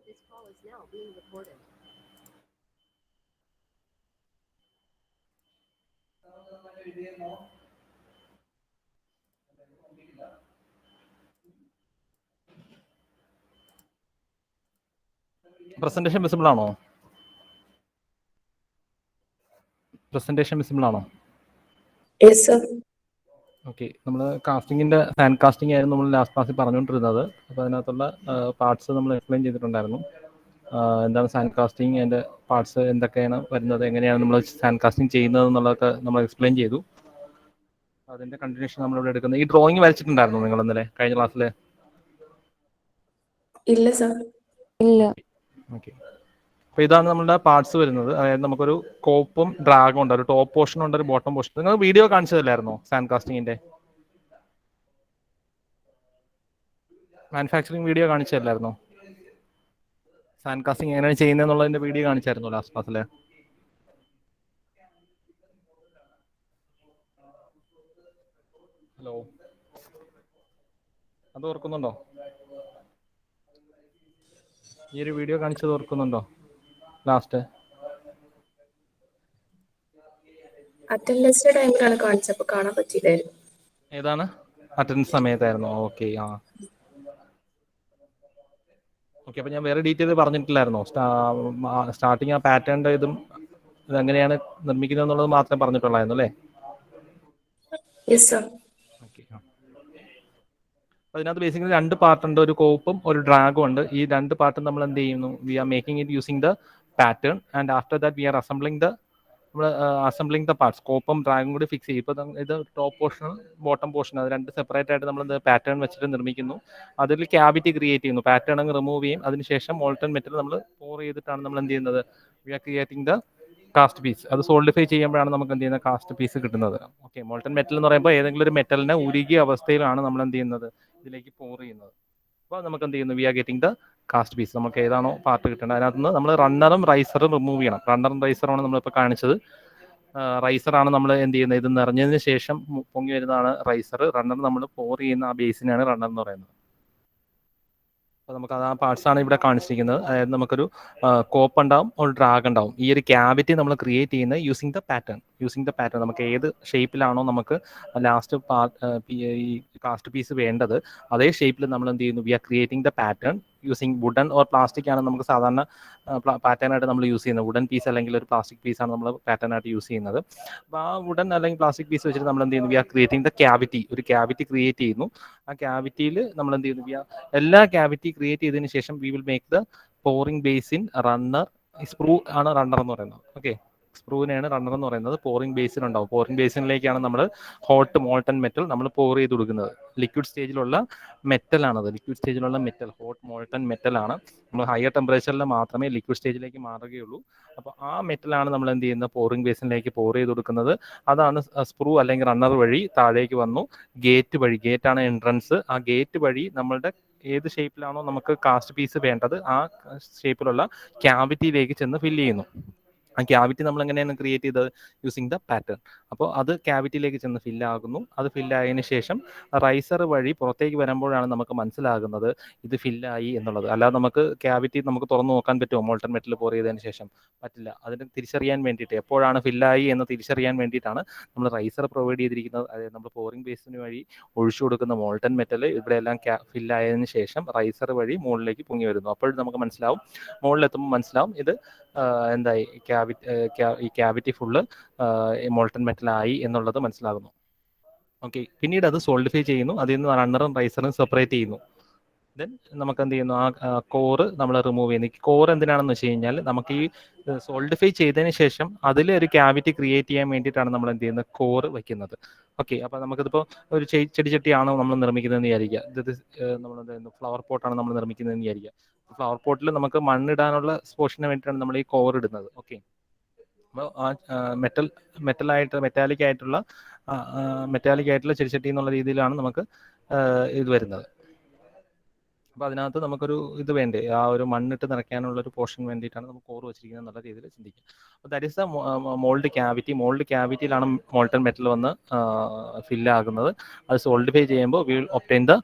This call is now being recorded. Presentation visible ആണോ? Presentation visible ആണോ? Yes, sir. Okay, നമ്മൾ കാസ്റ്റിങ്ങിൻ്റെ fan casting ആയിരുന്നു നമ്മൾ ലാസ്റ്റ് ക്ലാസ്സിൽ പറഞ്ഞുകൊണ്ടിരുന്നത്. അപ്പോൾ അതിനകത്തുള്ള പാർട്സ് നമ്മൾ എക്സ്പ്ലെയിൻ ചെയ്തിട്ടുണ്ടായിരുന്നു. എന്താണ് സാൻ കാസ്റ്റിംഗ്, അതിൻ്റെ പാർട്സ് എന്തൊക്കെയാണ് വരുന്നത്, എങ്ങനെയാണ് നമ്മൾ സാൻ കാസ്റ്റിംഗ് ചെയ്യുന്നത് എന്നുള്ളതൊക്കെ നമ്മൾ എക്സ്പ്ലെയിൻ ചെയ്തു. അതിൻ്റെ കണ്ടിന്യൂഷൻ നമ്മളിവിടെ എടുക്കുന്നത്. ഈ ഡ്രോയിങ് വരച്ചിട്ടുണ്ടായിരുന്നു നിങ്ങൾ ഇന്നലെ കഴിഞ്ഞ ക്ലാസ്സിൽ? ഇല്ല സർ. ഇല്ല. ഓക്കെ, അപ്പോൾ ഇതാണ് നമ്മളുടെ പാർട്സ് വരുന്നത്. അതായത് നമുക്കൊരു കോപ്പും ഡ്രാഗും ഉണ്ട്, ഒരു ടോപ്പ് പോർഷൻ ഉണ്ട്, ഒരു ബോട്ടം പോർഷൻ. നിങ്ങൾ വീഡിയോ കാണിച്ചതല്ലായിരുന്നോ സാൻ കാസ്റ്റിങ്ങിൻ്റെ? മാനുഫാക്ചറിങ് വീഡിയോ കാണിച്ചതല്ലായിരുന്നോ? സാൻ കാസ്റ്റിംഗ് എങ്ങനെയാണ് ചെയ്യുന്നതെന്നുള്ളതിൻ്റെ വീഡിയോ കാണിച്ചായിരുന്നു ലാസ്റ്റ് ക്ലാസ്സിൽ. ഹലോ, അത് ഓർക്കുന്നുണ്ടോ? ഈ ഒരു വീഡിയോ കാണിച്ചത് ഓർക്കുന്നുണ്ടോ ലാസ്റ്റ്? അറ്റൻഡൻസിന്റെ ടൈമിലാണ് കാണിച്ചപ്പോൾ കാണാൻ പറ്റിയില്ലായിരുന്നു. ഏതാണ്? അറ്റൻഡൻസ് സമയത്തായിരുന്നു. ഓക്കെ, ആ ഓക്കെ. അപ്പോൾ ഞാൻ വേറെ ഡീറ്റെയിൽ പറഞ്ഞിട്ടില്ലായിരുന്നോ? സ്റ്റാർട്ടിങ് ആ പാറ്റേണിൻ്റെ ഇതും ഇതെങ്ങനെയാണ് നിർമ്മിക്കുന്നത് എന്നുള്ളത് മാത്രമേ പറഞ്ഞിട്ടുള്ളായിരുന്നു അല്ലേ? Yes sir. ഓക്കെ, ആ. അതിനകത്ത് ബേസിക്കലി രണ്ട് പാർട്ടുണ്ട്, ഒരു കോപ്പും ഒരു ഡ്രാഗും ഉണ്ട്. ഈ രണ്ട് പാർട്ടും നമ്മൾ എന്ത് ചെയ്യുന്നു? We are making it using the pattern and after that we are assembling the parts. കോപ്പും ഡ്രാഗും കൂടി ഫിക്സ് ചെയ്യും. ഇപ്പോൾ ഇത് ടോപ്പ് പോർഷൻ, ബോട്ടം പോർഷൻ, അത് രണ്ട് സെപ്പറേറ്റ് ആയിട്ട് നമ്മൾ പാറ്റേൺ വെച്ചിട്ട് നിർമ്മിക്കുന്നു. അതിൽ ക്യാവിറ്റി ക്രിയേറ്റ് ചെയ്യുന്നു. പാറ്റേൺ അങ്ങ് റിമൂവ് ചെയ്യും. അതിനുശേഷം മോൾട്ടൺ മെറ്റൽ നമ്മൾ പോർ ചെയ്തിട്ടാണ് നമ്മൾ എന്ത് ചെയ്യുന്നത്? We are creating the cast piece. അത് സോൾഡിഫൈ ചെയ്യുമ്പോഴാണ് നമുക്ക് എന്ത് ചെയ്യുന്ന കാസ്റ്റ് പീസ് കിട്ടുന്നത്. ഓക്കെ, മോൾട്ടൺ മെറ്റൽ എന്ന് പറയുമ്പോൾ ഏതെങ്കിലും ഒരു മെറ്റലിനെ ഉരുകിയ അവസ്ഥയിലാണ് നമ്മൾ എന്ത് ചെയ്യുന്നത്? ഇതിലേക്ക് പോർ ചെയ്യുന്നത്. അപ്പോൾ നമുക്ക് എന്ത് ചെയ്യുന്നു? We are getting the cast piece. നമുക്ക് ഏതാണോ പാർട്ട് കിട്ടേണ്ടത് അതിനകത്ത് നിന്ന് നമ്മൾ റണ്ണറും റൈസറും റിമൂവ് ചെയ്യണം. റണ്ണറും റൈസറുമാണ് നമ്മളിപ്പോൾ കാണിച്ചത്. റൈസറാണ് നമ്മൾ എന്ത് ചെയ്യുന്നത്? ഇത് നിറഞ്ഞതിന് ശേഷം പൊങ്ങി വരുന്നതാണ് റൈസർ. റണ്ണർ നമ്മൾ പോർ ചെയ്യുന്ന ആ ബേസിനാണ് റണ്ണർ എന്ന് പറയുന്നത്. അപ്പോൾ നമുക്ക് അത് ആ പാർട്സാണ് ഇവിടെ കാണിച്ചിരിക്കുന്നത്. അതായത് നമുക്കൊരു കോപ്പ് ഉണ്ടാവും, ഒരു ഡ്രാഗ് ഉണ്ടാവും. ഈ ഒരു ക്യാവിറ്റി നമ്മൾ ക്രിയേറ്റ് ചെയ്യുന്നത് യൂസിങ് ദ പാറ്റേൺ. നമുക്ക് ഏത് ഷേപ്പിലാണോ നമുക്ക് ലാസ്റ്റ് ഈ കാസ്റ്റ് പീസ് വേണ്ടത്, അതേ ഷേപ്പിൽ നമ്മൾ എന്ത് ചെയ്യുന്നു? We are creating the pattern using wooden or plastic ആണ് നമുക്ക് സാധാരണ പാറ്റേൺ ആയിട്ട് നമ്മൾ യൂസ് ചെയ്യുന്നത്. വുഡൻ പീസ് അല്ലെങ്കിൽ ഒരു പ്ലാസ്റ്റിക് പീസാണ് നമ്മൾ പാറ്റേൺ ആയിട്ട് യൂസ് ചെയ്യുന്നത്. അപ്പോൾ ആ വുഡൻ അല്ലെങ്കിൽ പ്ലാസ്റ്റിക് പീസ് വെച്ചിട്ട് നമ്മൾ എന്ത് ചെയ്യുന്നു? We are creating the cavity. ഒരു ക്യാവിറ്റി ക്രിയേറ്റ് ചെയ്യുന്നു. ആ ക്യാവിറ്റിയിൽ നമ്മൾ എന്ത് ചെയ്യുന്നു? എല്ലാ ക്യാവിറ്റി ക്രിയേറ്റ് ചെയ്തതിന് ശേഷം we will make the pouring base in runner. Sprue ആണ് റണ്ണർ എന്ന് പറയുന്നത്. ഓക്കെ, സ്പ്രൂവിനെയാണ് റണ്ണർ എന്ന് പറയുന്നത്. പോറിംഗ് ബേസിൻ ഉണ്ടാവും. പോറിംഗ് ബേസിനിലേക്കാണ് നമ്മൾ ഹോട്ട് മോൾട്ടൺ മെറ്റൽ നമ്മൾ പോർ ചെയ്ത് കൊടുക്കുന്നത്. ലിക്വിഡ് സ്റ്റേജിലുള്ള മെറ്റലാണത്. ലിക്വിഡ് സ്റ്റേജിലുള്ള മെറ്റൽ ഹോട്ട് മോൾട്ടൺ മെറ്റലാണ്. നമ്മൾ ഹയർ ടെമ്പറേച്ചറിൽ മാത്രമേ ലിക്വിഡ് സ്റ്റേജിലേക്ക് മാറുകയുള്ളൂ. അപ്പോൾ ആ മെറ്റലാണ് നമ്മൾ എന്ത് ചെയ്യുന്നത്? പോറിംഗ് ബേസിനിലേക്ക് പോർ ചെയ്ത് കൊടുക്കുന്നത്. അതാണ് സ്പ്രൂ അല്ലെങ്കിൽ റണ്ണർ വഴി താഴേക്ക് വന്നു. ഗേറ്റ് വഴി, ഗേറ്റാണ് എൻട്രൻസ്. ആ ഗേറ്റ് വഴി നമ്മളുടെ ഏത് ഷേപ്പിലാണോ നമുക്ക് കാസ്റ്റ് പീസ് വേണ്ടത് ആ ഷേപ്പിലുള്ള ക്യാവിറ്റിയിലേക്ക് ചെന്ന് ഫില്ല് ചെയ്യുന്നു. ആ ക്യാവിറ്റി നമ്മൾ എങ്ങനെയാണ് ക്രിയേറ്റ് ചെയ്തത്? Using the pattern. അപ്പോൾ അത് ക്യാവിറ്റിയിലേക്ക് ചെന്ന് ഫില്ലാകുന്നു. അത് ഫില്ലായതിനു ശേഷം റൈസർ വഴി പുറത്തേക്ക് വരുമ്പോഴാണ് നമുക്ക് മനസ്സിലാകുന്നത് ഇത് ഫില്ലായി എന്നുള്ളത്. അല്ലാതെ നമുക്ക് ക്യാവിറ്റി നമുക്ക് തുറന്നു നോക്കാൻ പറ്റുമോ? മോൾട്ടൺ മെറ്റൽ പോർ ചെയ്തതിന് ശേഷം പറ്റില്ല. അതിന് തിരിച്ചറിയാൻ വേണ്ടിയിട്ട്, എപ്പോഴാണ് ഫില്ലായി എന്ന് തിരിച്ചറിയാൻ വേണ്ടിയിട്ടാണ് നമ്മൾ റൈസർ പ്രൊവൈഡ് ചെയ്തിരിക്കുന്നത്. അതായത് നമ്മൾ പോറിംഗ് ബേസിന് വഴി ഒഴിച്ചു കൊടുക്കുന്ന മോൾട്ടൺ മെറ്റൽ ഇവിടെയെല്ലാം ഫില്ലായതിനു ശേഷം റൈസർ വഴി മുകളിലേക്ക് പൊങ്ങി വരുന്നു. അപ്പോൾ നമുക്ക് മനസ്സിലാവും, മുകളിലെത്തുമ്പോൾ മനസ്സിലാവും ഇത് എന്തായി, ഈ ക്യാവിറ്റി ഫുള്ള് മോൾട്ടൺ മെറ്റലായി എന്നുള്ളത് മനസ്സിലാകുന്നു. ഓക്കെ, പിന്നീട് അത് സോൾഡിഫൈ ചെയ്യുന്നു. അതിൽ നിന്ന് റണ്ണറും റൈസറും സെപ്പറേറ്റ് ചെയ്യുന്നു. ദെൻ നമുക്ക് എന്ത് ചെയ്യുന്നു? ആ കോറ് നമ്മൾ റിമൂവ് ചെയ്യുന്നു. ഈ കോർ എന്തിനാണെന്ന് വെച്ച് കഴിഞ്ഞാൽ നമുക്ക് ഈ സോൾഡിഫൈ ചെയ്തതിന് ശേഷം അതിൽ ഒരു ക്യാവിറ്റി ക്രിയേറ്റ് ചെയ്യാൻ വേണ്ടിയിട്ടാണ് നമ്മൾ എന്ത് ചെയ്യുന്നത്? കോറ് വയ്ക്കുന്നത്. ഓക്കെ, അപ്പോൾ നമുക്കിതിപ്പോൾ ഒരു ചെടിച്ചട്ടിയാണോ നമ്മൾ നിർമ്മിക്കുന്നതെന്ന് വിചാരിക്കുക. ഇത് നമ്മൾ എന്താ ഫ്ലവർ പോട്ടാണ് നമ്മൾ നിർമ്മിക്കുന്നതെന്ന് വിചാരിക്കുക. ഫ്ലവർ പോട്ടിൽ നമുക്ക് മണ്ണിടാനുള്ള പോർഷന് വേണ്ടിയിട്ടാണ് നമ്മൾ ഈ കോർ ഇടുന്നത്. ഓക്കെ, അപ്പോൾ ആ മെറ്റാലിക് ആയിട്ടുള്ള ചെടിച്ചട്ടി എന്നുള്ള രീതിയിലാണ് നമുക്ക് ഇത് വരുന്നത്. അപ്പോൾ അതിനകത്ത് നമുക്കൊരു ഇത് വേണ്ടേ, ആ ഒരു മണ്ണിട്ട് നിറയ്ക്കാനുള്ള ഒരു പോർഷൻ വേണ്ടിയിട്ടാണ് നമുക്ക് കോർ വെച്ചിരിക്കുന്നത് എന്നുള്ള രീതിയിൽ ചിന്തിക്കുക. അപ്പോൾ that is the mould cavity. Mold ക്യാവിറ്റിയിലാണ് മോൾട്ടൺ മെറ്റൽ വന്ന് ഫില്ലാകുന്നത്. അത് സോൾഡിഫൈ ചെയ്യുമ്പോൾ we will obtain the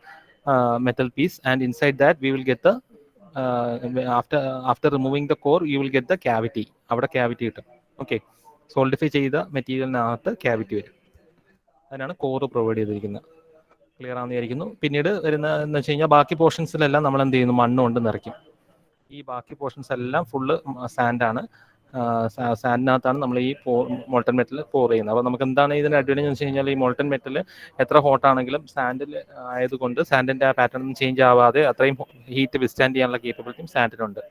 metal piece and inside that we will get the after removing the core you will get the cavity. അവിടെ cavity കിട്ടും. Okay, solidify ചെയ്ത മെറ്റീരിയലിനകത്ത് cavity വരും. അതിനാണ് കോർ പ്രൊവൈഡ് ചെയ്തിരിക്കുന്നത്. ക്ലിയർ ആണെന്ന് വിചാരിക്കുന്നു. പിന്നീട് വരുന്ന എന്ന് വെച്ച് കഴിഞ്ഞാൽ ബാക്കി പോർഷൻസിലെല്ലാം നമ്മൾ എന്ത് ചെയ്യുന്നു, മണ്ണ് കൊണ്ട് നിറയ്ക്കും. ഈ ബാക്കി പോർഷൻസ് എല്ലാം ഫുള്ള് സാൻഡാണ്. സാൻഡിനകത്താണ് നമ്മൾ ഈ മോൾട്ടൺ മെറ്റൽ പോർ ചെയ്യുന്നത്. അപ്പോൾ നമുക്ക് എന്താണ് ഇതിൻ്റെ അഡ്വാൻറ്റേജ് എന്ന് വെച്ച് കഴിഞ്ഞാൽ ഈ മോൾട്ടൺ മെറ്റൽ എത്ര ഹോട്ടാണെങ്കിലും സാൻഡിൽ ആയതുകൊണ്ട് സാൻഡിൻ്റെ ആ പാറ്റേൺ ചേഞ്ച് ആവാതെ അത്രയും ഹീറ്റ് വിസ്റ്റാൻഡ് ചെയ്യാനുള്ള കേപ്പബിലിറ്റിയും സാൻഡിനുണ്ട്.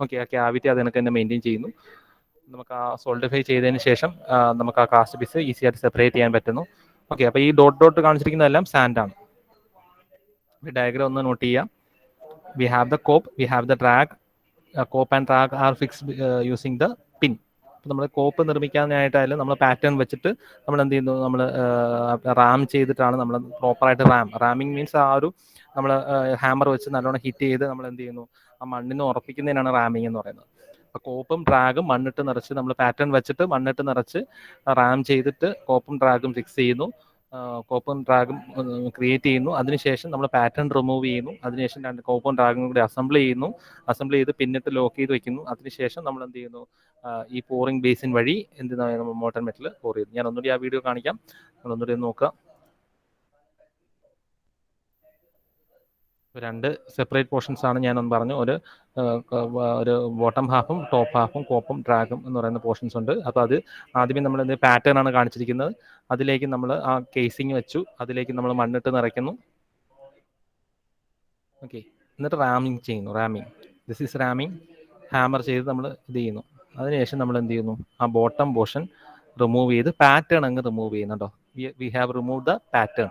ഓക്കെ, ആ ക്യാവിറ്റി അത് കണക്ക് തന്നെ മെയിൻറ്റെയിൻ ചെയ്യുന്നു. നമുക്ക് ആ സോൾഡിഫൈ ചെയ്തതിന് ശേഷം നമുക്ക് ആ കാസ്റ്റ് പീസ് ഈസി ആയിട്ട് സെപ്പറേറ്റ് ചെയ്യാൻ പറ്റുന്നു. ഓക്കെ, അപ്പോൾ ഈ ഡോട്ട് കാണിച്ചിരിക്കുന്നതെല്ലാം സാൻഡാണ്. ഡയഗ്രാം ഒന്ന് നോട്ട് ചെയ്യാം. We have the cope, we have the drag. Cope and drag are fixed using the pin. അപ്പോൾ നമ്മൾ കോപ്പ് നിർമ്മിക്കാനായിട്ടായാലും നമ്മൾ പാറ്റേൺ വെച്ചിട്ട് നമ്മൾ എന്ത് ചെയ്യുന്നു, നമ്മൾ റാം ചെയ്തിട്ടാണ് നമ്മൾ പ്രോപ്പറായിട്ട് റാമിങ് മീൻസ് ആ ഒരു നമ്മൾ ഹാമർ വെച്ച് നല്ലോണം ഹിറ്റ് ചെയ്ത് നമ്മൾ എന്ത് ചെയ്യുന്നു, ആ മണ്ണിന് ഉറപ്പിക്കുന്നതിനാണ് റാമിങ് എന്ന് പറയുന്നത്. അപ്പോൾ കോപ്പും ഡ്രാഗും മണ്ണിട്ട് നിറച്ച് നമ്മൾ പാറ്റേൺ വെച്ചിട്ട് മണ്ണിട്ട് നിറച്ച് റാം ചെയ്തിട്ട് കോപ്പും ഡ്രാഗും ഫിക്സ് ചെയ്യുന്നു, കോപ്പും ഡ്രാഗും ക്രിയേറ്റ് ചെയ്യുന്നു. അതിനുശേഷം നമ്മൾ പാറ്റേൺ റിമൂവ് ചെയ്യുന്നു. അതിനുശേഷം രണ്ട് കോപ്പും ഡ്രാഗും കൂടി അസംബിൾ ചെയ്ത് പിന്നിട്ട് ലോക്ക് ചെയ്ത് വെക്കുന്നു. അതിനുശേഷം നമ്മൾ എന്ത് ചെയ്യുന്നു, ഈ പോറിംഗ് ബേസിൻ വഴി എന്ത് മോൾട്ടൺ മെറ്റൽ പോർ ചെയ്യുന്നു. ഞാൻ ഒന്നുകൂടി ആ വീഡിയോ കാണിക്കാം, നമ്മൾ ഒന്നുകൂടി നോക്കുക. രണ്ട് സെപ്പറേറ്റ് പോർഷൻസ് ആണ് ഞാനൊന്ന് പറഞ്ഞു. ഒരു ബോട്ടം ഹാഫും ടോപ്പ് ഹാഫും കോപ്പും ഡ്രാഗും എന്ന് പറയുന്ന പോർഷൻസ് ഉണ്ട്. അപ്പോൾ അത് ആദ്യമേ നമ്മൾ എന്ത് പാറ്റേൺ ആണ് കാണിച്ചിരിക്കുന്നത്, അതിലേക്ക് നമ്മൾ ആ കേസിങ് വെച്ചു, അതിലേക്ക് നമ്മൾ മണ്ണിട്ട് നിറയ്ക്കുന്നു. ഓക്കെ, എന്നിട്ട് റാമിങ് ചെയ്യുന്നു. This is റാമിങ്. ഹാമർ ചെയ്ത് നമ്മൾ ഇത് ചെയ്യുന്നു. അതിനുശേഷം നമ്മൾ എന്ത് ചെയ്യുന്നു, ആ ബോട്ടം പോർഷൻ റിമൂവ് ചെയ്ത് പാറ്റേൺ അങ്ങ് റിമൂവ് ചെയ്യുന്നുണ്ടോ. We have remove the pattern.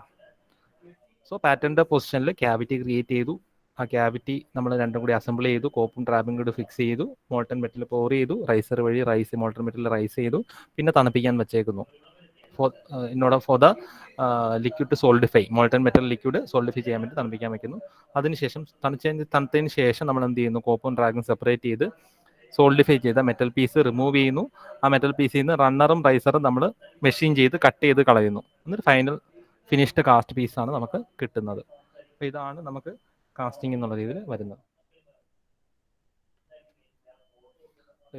So പാറ്റേണിൻ്റെ പൊസിഷനിൽ ക്യാവിറ്റി ക്രിയേറ്റ് ചെയ്തു. ആ ക്യാവിറ്റി നമ്മൾ രണ്ടും കൂടി അസംബിൾ ചെയ്തു, കോപ്പും ട്രാബും കൂടി ഫിക്സ് ചെയ്തു, മോൾട്ടൺ മെറ്റൽ പോർ ചെയ്തു, റൈസർ വഴി മോൾട്ടൺ മെറ്റൽ റൈസ് ചെയ്തു, പിന്നെ തണുപ്പിക്കാൻ വെച്ചേക്കുന്നു. For the liquid to solidify, molten metal liquid solidify ചെയ്യാൻ വേണ്ടി തണുപ്പിക്കാൻ വെക്കുന്നു. അതിനുശേഷം തണുത്തതിന് ശേഷം നമ്മൾ എന്ത് ചെയ്യുന്നു, കോപ്പും ഡ്രാഗും സെപ്പറേറ്റ് ചെയ്ത് സോൾഡിഫൈ ചെയ്ത മെറ്റൽ പീസ് റിമൂവ് ചെയ്യുന്നു. ആ മെറ്റൽ പീസിൽ നിന്ന് റണ്ണറും റൈസറും നമ്മൾ മെഷീൻ ചെയ്ത് കട്ട് ചെയ്ത് കളയുന്നു. എന്നിട്ട് ഫൈനൽ ഫിനിഷ്ഡ് കാസ്റ്റ് പീസാണ് നമുക്ക് കിട്ടുന്നത്. അപ്പോൾ ഇതാണ് നമുക്ക് കാസ്റ്റിംഗ് എന്നുള്ള രീതിയിൽ വരുന്നത്.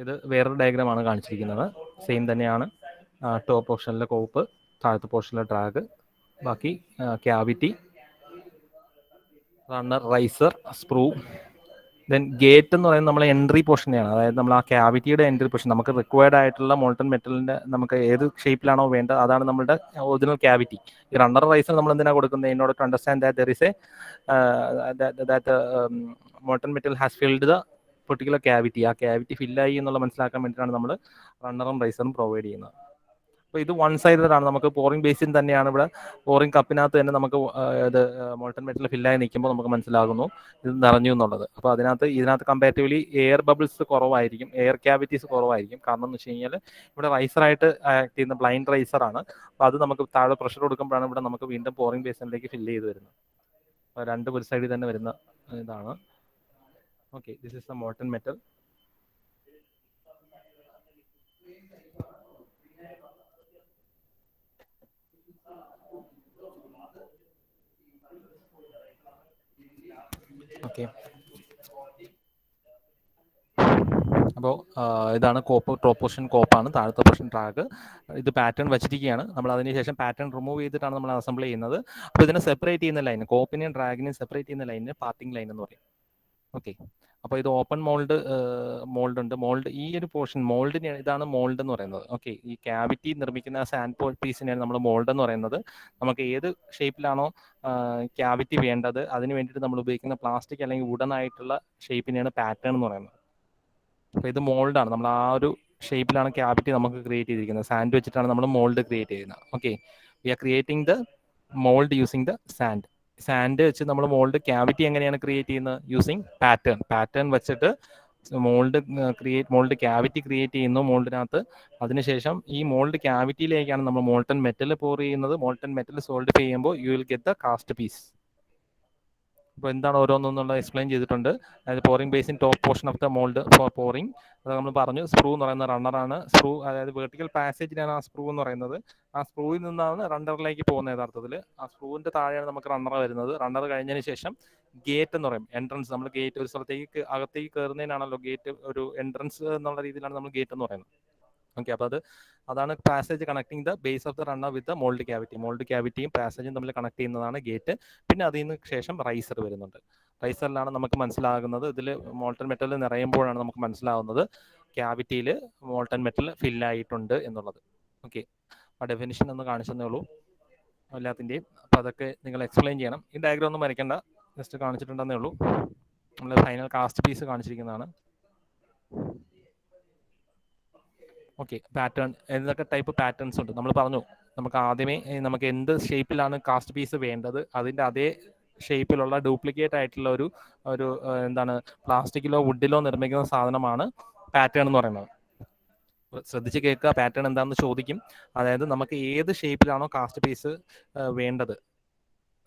ഇത് വേറൊരു ഡയഗ്രാമാണ് കാണിച്ചിരിക്കുന്നത്. സെയിം തന്നെയാണ്. ടോപ്പ് പോർഷനിലെ കോപ്പ്, താഴത്തെ പോർഷനിലെ ഡ്രാഗ്, ബാക്കി cavity, runner, riser, sprue. Then gate എന്ന് പറയുന്നത് നമ്മൾ എൻട്രി പോർഷനെയാണ്. അതായത് നമ്മൾ ആ ക്യാവിറ്റിയുടെ എൻട്രി പോർഷൻ, നമുക്ക് റിക്വയർഡ് ആയിട്ടുള്ള മോൾട്ടൺ മെറ്റലിൻ്റെ നമുക്ക് ഏത് ഷേപ്പിലാണോ വേണ്ടത് അതാണ് നമ്മുടെ ഒറിജിനൽ ക്യാവിറ്റി. ഈ റണ്ണർ റൈസർ നമ്മൾ എന്തിനാണ് കൊടുക്കുന്നത്, in order to understand that there is that molten metal has filled the particular cavity. ആ ക്യാവിറ്റി ഫില്ലായി എന്നുള്ള മനസ്സിലാക്കാൻ വേണ്ടിയിട്ടാണ് നമ്മൾ റണ്ണറും റൈസറും പ്രൊവൈഡ് ചെയ്യുന്നത്. അപ്പോൾ ഇത് വൺ സൈഡഡ് ആണ്. നമുക്ക് പോറിംഗ് ബേസിൻ തന്നെയാണ് ഇവിടെ. പോറിംഗ് കപ്പിനകത്ത് തന്നെ നമുക്ക് ഇത് മോൾട്ടൺ മെറ്റൽ ഫില്ലായി നിൽക്കുമ്പോൾ നമുക്ക് മനസ്സിലാകുന്നു ഇത് നിറഞ്ഞു എന്നുള്ളത്. അപ്പോൾ ഇതിനകത്ത് കമ്പാരിറ്റീവ്ലി എയർ ബബിൾസ് കുറവായിരിക്കും, എയർ ക്യാവിറ്റീസ് കുറവായിരിക്കും. കാരണം എന്ന് വെച്ച് കഴിഞ്ഞാൽ ഇവിടെ റൈസറായിട്ട് ആക്ട് ചെയ്യുന്ന ബ്ലൈൻഡ് റൈസറാണ്. അപ്പോൾ അത് നമുക്ക് താഴെ പ്രഷർ കൊടുക്കുമ്പോഴാണ് ഇവിടെ നമുക്ക് വീണ്ടും പോറിംഗ് ബേസിനിലേക്ക് ഫില്ല് ചെയ്ത് വരുന്നത്. അപ്പോൾ രണ്ട് ഒരു സൈഡിൽ തന്നെ വരുന്ന ഇതാണ്. Okay, this is the molten metal. Okay, അപ്പോൾ ഇതാണ് കോപ്പ്. ടോപ്പ് പോർഷൻ കോപ്പാണ്, താഴത്തെ പോർഷൻ ഡ്രാഗ്. ഇത് പാറ്റേൺ വെച്ചിരിക്കുകയാണ്. നമ്മൾ അതിനുശേഷം പാറ്റേൺ റിമൂവ് ചെയ്തിട്ടാണ് നമ്മൾ അസംബിൾ ചെയ്യുന്നത്. അപ്പോൾ ഇതിനെ സെപ്പറേറ്റ് ചെയ്യുന്ന ലൈൻ, കോപ്പിനെയും ഡ്രാഗിനെയും സെപ്പറേറ്റ് ചെയ്യുന്ന ലൈനിന് പാർട്ടിംഗ് ലൈൻ എന്ന് പറയും. ഓക്കെ, അപ്പോൾ ഇത് ഓപ്പൺ മോൾഡ് ഉണ്ട്. ഈ ഒരു പോർഷൻ മോൾഡിന് ഇതാണ് മോൾഡ് എന്ന് പറയുന്നത്. ഓക്കെ, ഈ ക്യാവിറ്റി നിർമ്മിക്കുന്ന സാൻഡ് പീസിനെയാണ് നമ്മൾ മോൾഡ് എന്ന് പറയുന്നത്. നമുക്ക് ഏത് ഷേപ്പിലാണോ ക്യാവിറ്റി വേണ്ടത് അതിന് വേണ്ടിയിട്ട് നമ്മൾ ഉപയോഗിക്കുന്ന പ്ലാസ്റ്റിക് അല്ലെങ്കിൽ വുഡൻ ആയിട്ടുള്ള ഷേപ്പിനെയാണ് പാറ്റേൺ എന്ന് പറയുന്നത്. അപ്പോൾ ഇത് മോൾഡാണ്. നമ്മൾ ആ ഒരു ഷേപ്പിലാണ് ക്യാവിറ്റി നമുക്ക് ക്രിയേറ്റ് ചെയ്തിരിക്കുന്നത്. സാൻഡ് വെച്ചിട്ടാണ് നമ്മൾ മോൾഡ് ക്രിയേറ്റ് ചെയ്യുന്നത്. Okay, we are creating the mould using the sand വെച്ച് നമ്മൾ മോൾഡ് ക്യാവിറ്റി എങ്ങനെയാണ് ക്രിയേറ്റ് ചെയ്യുന്നത്, യൂസിങ് പാറ്റേൺ വെച്ചിട്ട് മോൾഡ് ക്യാവിറ്റി ക്രിയേറ്റ് ചെയ്യുന്നു മോൾഡിനകത്ത്. അതിനുശേഷം ഈ മോൾഡ് ക്യാവിറ്റിയിലേക്കാണ് നമ്മൾ മോൾട്ടൺ മെറ്റൽ പോർ ചെയ്യുന്നത്. മോൾട്ടൺ മെറ്റൽ സോൾഡിഫൈ ചെയ്യുമ്പോൾ you will get the cast piece. അപ്പോൾ എന്താണ് ഓരോന്നെന്നുള്ളത് എക്സ്പ്ലെയിൻ ചെയ്തിട്ടുണ്ട്. അതായത് pouring basin top portion of the mould for pouring, അത് നമ്മൾ പറഞ്ഞു. സ്ക്രൂ എന്ന് പറയുന്ന റണ്ണറാണ്. സ്ക്രൂ അതായത് വെർട്ടിക്കൽ പാസേജിനാണ് ആ സ്ക്രൂ എന്ന് പറയുന്നത്. ആ സ്ക്രൂവിൽ നിന്നാണ് റണ്ണറിലേക്ക് പോകുന്നത് യഥാർത്ഥത്തിൽ. ആ സ്ക്രൂവിൻ്റെ താഴെയാണ് നമുക്ക് റണ്ണർ വരുന്നത്. റണ്ണർ കഴിഞ്ഞതിന് ശേഷം ഗേറ്റ് എന്ന് പറയും, എൻട്രൻസ്. നമ്മൾ ഗേറ്റ് ഒരു സ്ഥലത്തേക്ക് അകത്തേക്ക് കയറുന്നതിനാണല്ലോ ഗേറ്റ്, ഒരു എൻട്രൻസ് എന്നുള്ള രീതിയിലാണ് നമ്മൾ ഗേറ്റ് എന്ന് പറയുന്നത്. ഓക്കെ, അപ്പോൾ അതാണ് passage connecting the base of the runner with the mould cavity. Mold ക്യാവിറ്റിയും പാസേജും തമ്മിൽ കണക്ട് ചെയ്യുന്നതാണ് ഗേറ്റ്. പിന്നെ അതിൽ നിന്ന് ശേഷം റൈസർ വരുന്നുണ്ട്. റൈസറിലാണ് നമുക്ക് മനസ്സിലാകുന്നത്, ഇതിൽ മോൾട്ടൺ മെറ്റൽ നിറയുമ്പോഴാണ് നമുക്ക് മനസ്സിലാവുന്നത് ക്യാവിറ്റിയിൽ മോൾട്ടൺ മെറ്റൽ ഫില്ലായിട്ടുണ്ട് എന്നുള്ളത്. ഓക്കെ, ആ ഡെഫിനിഷൻ ഒന്ന് കാണിച്ചതേ ഉള്ളൂ എല്ലാത്തിൻ്റെയും. അപ്പോൾ അതൊക്കെ നിങ്ങൾ എക്സ്പ്ലെയിൻ ചെയ്യണം. ഈ ഡയഗ്രാം ഒന്നും വരയ്ക്കേണ്ട, ജസ്റ്റ് കാണിച്ചിട്ടുണ്ടെന്നേ ഉള്ളൂ. നമ്മൾ ഫൈനൽ കാസ്റ്റ് പീസ് കാണിച്ചിരിക്കുന്നതാണ്. ഓക്കെ, പാറ്റേൺ, ഏതൊക്കെ ടൈപ്പ് പാറ്റേൺസ് ഉണ്ട് നമ്മൾ പറഞ്ഞു. നമുക്ക് ആദ്യമേ നമുക്ക് എന്ത് ഷേപ്പിലാണ് കാസ്റ്റ് പീസ് വേണ്ടത്, അതിൻ്റെ അതേ ഷേപ്പിലുള്ള ഡ്യൂപ്ലിക്കേറ്റ് ആയിട്ടുള്ള ഒരു എന്താണ് പ്ലാസ്റ്റിക്കിലോ വുഡിലോ നിർമ്മിക്കുന്ന സാധനമാണ് പാറ്റേൺ എന്ന് പറയുന്നത്. ശ്രദ്ധിച്ച് കേൾക്കുക, പാറ്റേൺ എന്താണെന്ന് ചോദിക്കും. അതായത് നമുക്ക് ഏത് ഷേപ്പിലാണോ കാസ്റ്റ് പീസ് വേണ്ടത്.